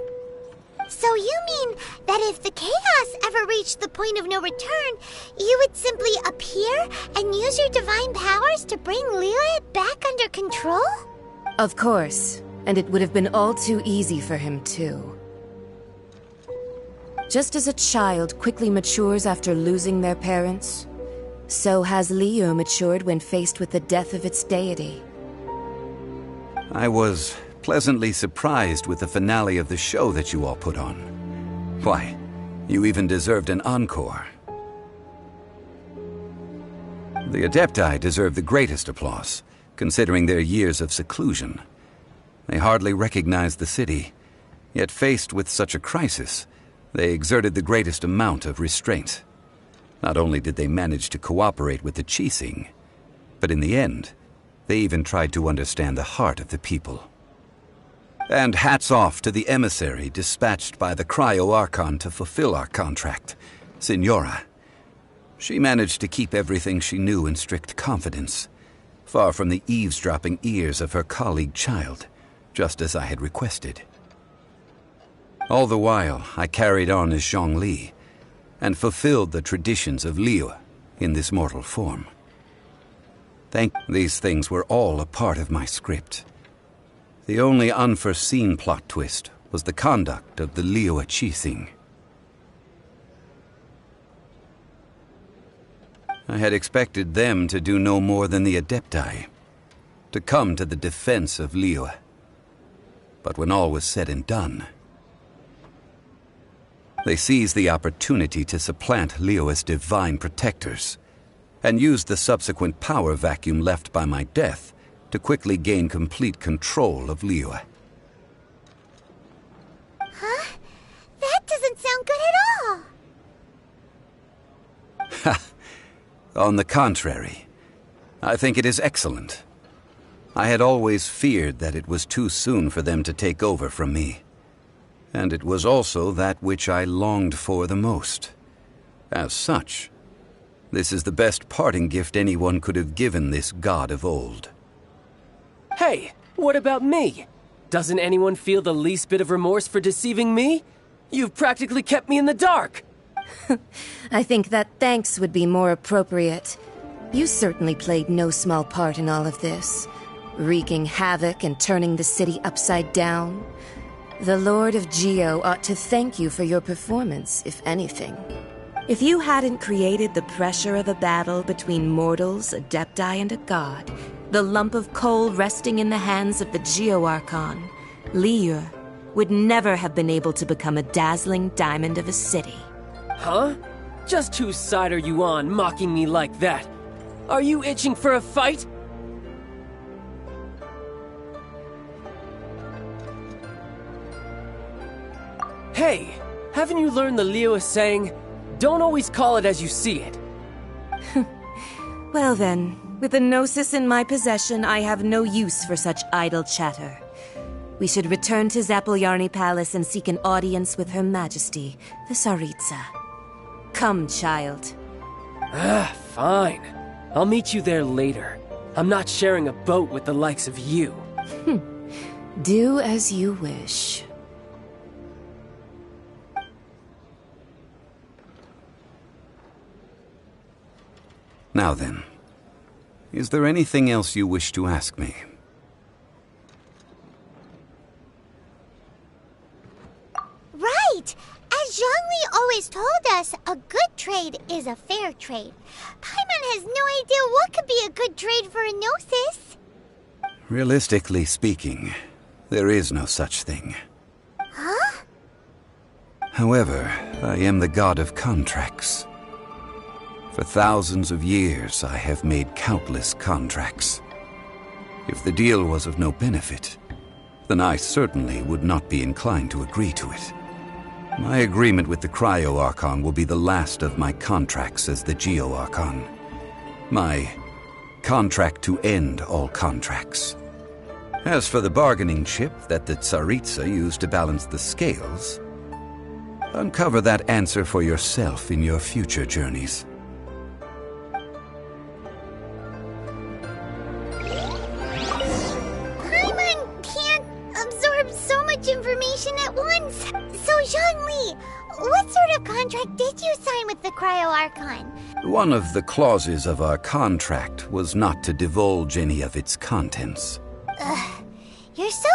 So you mean that if the chaos ever reached the point of no return, you would simply appear and use your divine powers to bring Liyue back under control? Of course, and it would have been all too easy for him too. Just as a child quickly matures after losing their parents, So has Liu matured when faced with the death of its deity. I was pleasantly surprised with the finale of the show that you all put on. Why, you even deserved an encore. The Adepti deserve the greatest applause, considering their years of seclusion. They hardly recognized the city, yet faced with such a crisis, they exerted the greatest amount of restraint. Not only did they manage to cooperate with the Qixing, but in the end, they even tried to understand the heart of the people. And hats off to the emissary dispatched by the Cryo-Archon to fulfill our contract, Signora. She managed to keep everything she knew in strict confidence, far from the eavesdropping ears of her colleague child, just as I had requested. All the while, I carried on as Zhongli, and fulfilled the traditions of Liu in this mortal form. These things were all a part of my script. The only unforeseen plot twist was the conduct of the Liyue Qixing. I had expected them to do no more than the Adepti, to come to the defense of Liyue. But when all was said and done, they seized the opportunity to supplant Liyue's divine protectors, and used the subsequent power vacuum left by my death to quickly gain complete control of Liyue. Huh? That doesn't sound good at all! Ha! On the contrary, I think it is excellent. I had always feared that it was too soon for them to take over from me. And it was also that which I longed for the most. As such, this is the best parting gift anyone could have given this god of old. Hey, what about me? Doesn't anyone feel the least bit of remorse for deceiving me? You've practically kept me in the dark! I think that thanks would be more appropriate. You certainly played no small part in all of this, wreaking havoc and turning the city upside down. The Lord of Geo ought to thank you for your performance, if anything. If you hadn't created the pressure of a battle between mortals, Adepti, and a god, the lump of coal resting in the hands of the Geo-Archon, Liyue, would never have been able to become a dazzling diamond of a city. Huh? Just whose side are you on, mocking me like that? Are you itching for a fight? Hey, haven't you learned the Liyue saying, don't always call it as you see it? Well then, with the Gnosis in my possession, I have no use for such idle chatter. We should return to Zapoljarny Palace and seek an audience with Her Majesty, the Tsaritsa. Come, child. Fine. I'll meet you there later. I'm not sharing a boat with the likes of you. Do as you wish. Now then, is there anything else you wish to ask me? Right! As Zhongli always told us, a good trade is a fair trade. Paimon has no idea what could be a good trade for a Gnosis. Realistically speaking, there is no such thing. Huh? However, I am the god of contracts. For thousands of years, I have made countless contracts. If the deal was of no benefit, then I certainly would not be inclined to agree to it. My agreement with the Cryo-Archon will be the last of my contracts as the Geo-Archon. My contract to end all contracts. As for the bargaining chip that the Tsaritsa used to balance the scales, uncover that answer for yourself in your future journeys. Information at once. So, Zhongli, what sort of contract did you sign with the Cryo-Archon? One of the clauses of our contract was not to divulge any of its contents. You're so...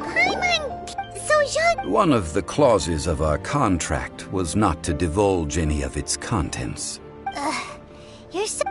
Paimon... So, Zhongli, but... One of the clauses of our contract was not to divulge any of its contents. You're so...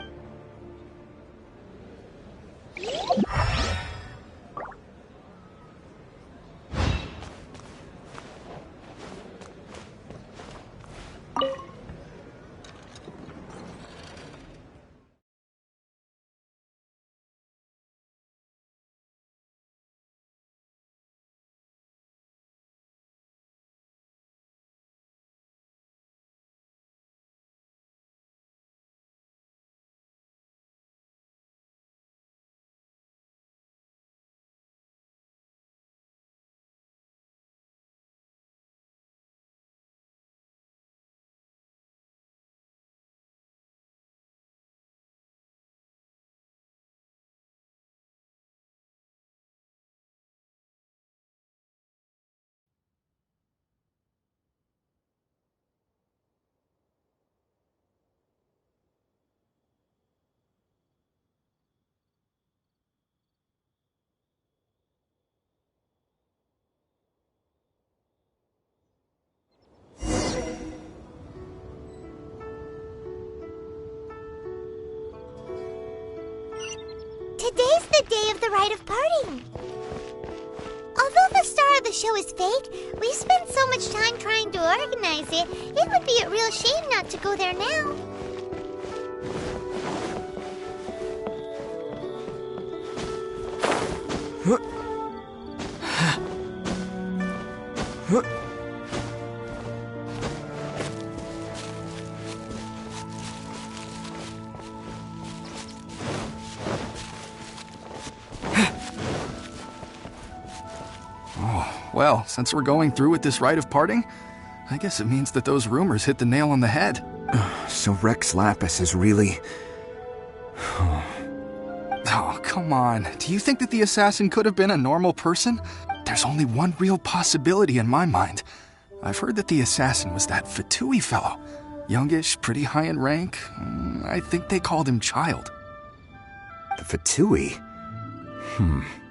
Today's the day of the rite of parting. Although the star of the show is fake, we've spent so much time trying to organize it, it would be a real shame not to go there now. Well, since we're going through with this rite of parting, I guess it means that those rumors hit the nail on the head. So Rex Lapis is really... Oh, come on. Do you think that the assassin could have been a normal person? There's only one real possibility in my mind. I've heard that the assassin was that Fatui fellow. Youngish, pretty high in rank. I think they called him Child. The Fatui?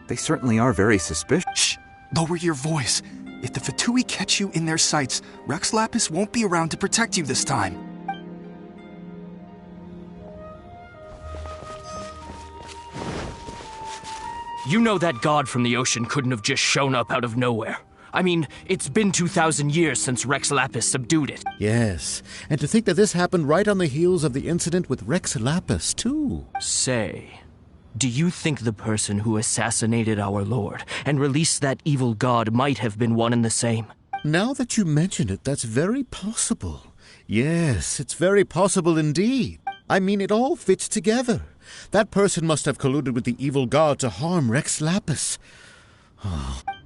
They certainly are very suspicious. Shh! Lower your voice. If the Fatui catch you in their sights, Rex Lapis won't be around to protect you this time. You know that god from the ocean couldn't have just shown up out of nowhere. I mean, it's been 2,000 years since Rex Lapis subdued it. Yes, and to think that this happened right on the heels of the incident with Rex Lapis, too. Say, do you think the person who assassinated our lord and released that evil god might have been one and the same? Now that you mention it, that's very possible. Yes, it's very possible indeed. I mean, it all fits together. That person must have colluded with the evil god to harm Rex Lapis.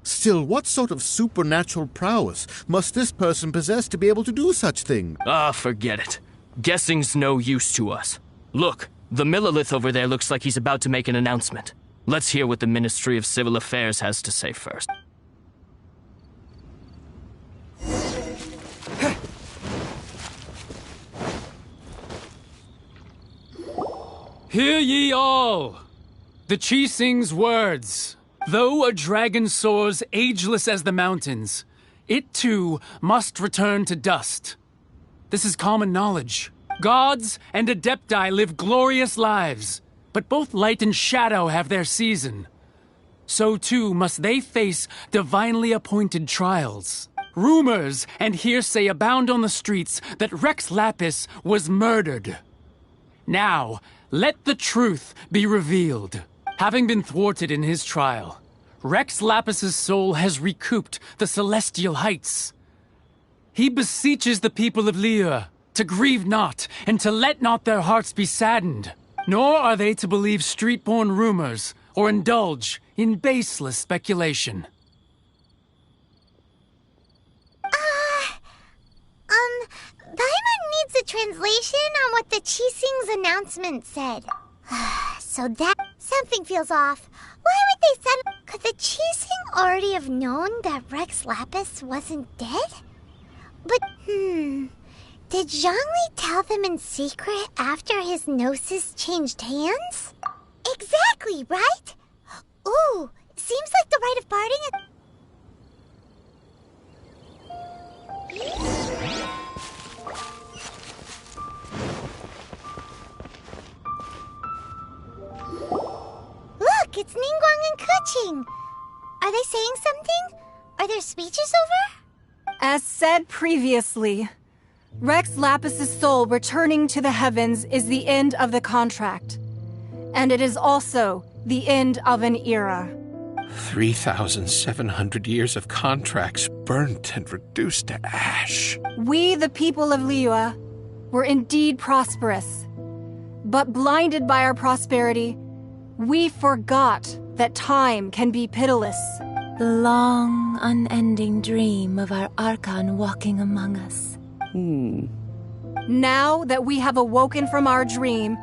Still, what sort of supernatural prowess must this person possess to be able to do such things? Forget it. Guessing's no use to us. Look, the Millilith over there looks like he's about to make an announcement. Let's hear what the Ministry of Civil Affairs has to say first. Hear ye all! The Qixing's words. Though a dragon soars ageless as the mountains, it too must return to dust. This is common knowledge. Gods and Adepti live glorious lives, but both light and shadow have their season. So too must they face divinely appointed trials. Rumors and hearsay abound on the streets that Rex Lapis was murdered. Now, let the truth be revealed. Having been thwarted in his trial, Rex Lapis's soul has recouped the celestial heights. He beseeches the people of Liyue to grieve not and to let not their hearts be saddened, nor are they to believe street-born rumors or indulge in baseless speculation. Paimon needs a translation on what the Qixing's announcement said. So that... something feels off. Why would they send... Could the Qixing already have known that Rex Lapis wasn't dead? But, did Zhongli tell them in secret after his gnosis changed hands? Exactly, right? Ooh, seems like the rite of parting... doing? Are they saying something? Are there speeches over? As said previously, Rex Lapis's soul returning to the heavens is the end of the contract. And it is also the end of an era. 3,700 years of contracts burnt and reduced to ash. We, the people of Liyue, were indeed prosperous. But blinded by our prosperity, we forgot that time can be pitiless. The long, unending dream of our Archon walking among us. Now that we have awoken from our dream,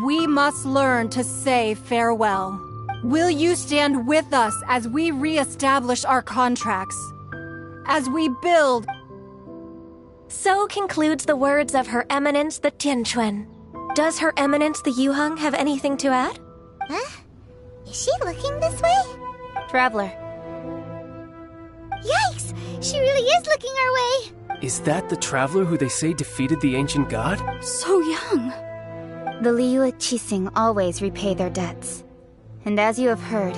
we must learn to say farewell. Will you stand with us as we re-establish our contracts? As we build... So concludes the words of Her Eminence the Tianquan. Does Her Eminence the Yuheng have anything to add? Huh? Is she looking this way? Traveler. Yikes! She really is looking our way! Is that the traveler who they say defeated the ancient god? So young. The Liyue Qixing always repay their debts. And as you have heard,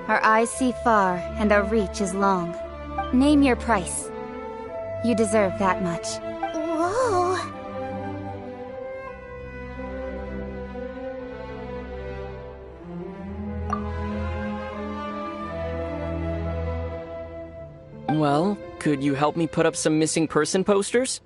our eyes see far and our reach is long. Name your price. You deserve that much. Whoa. Well, could you help me put up some missing person posters?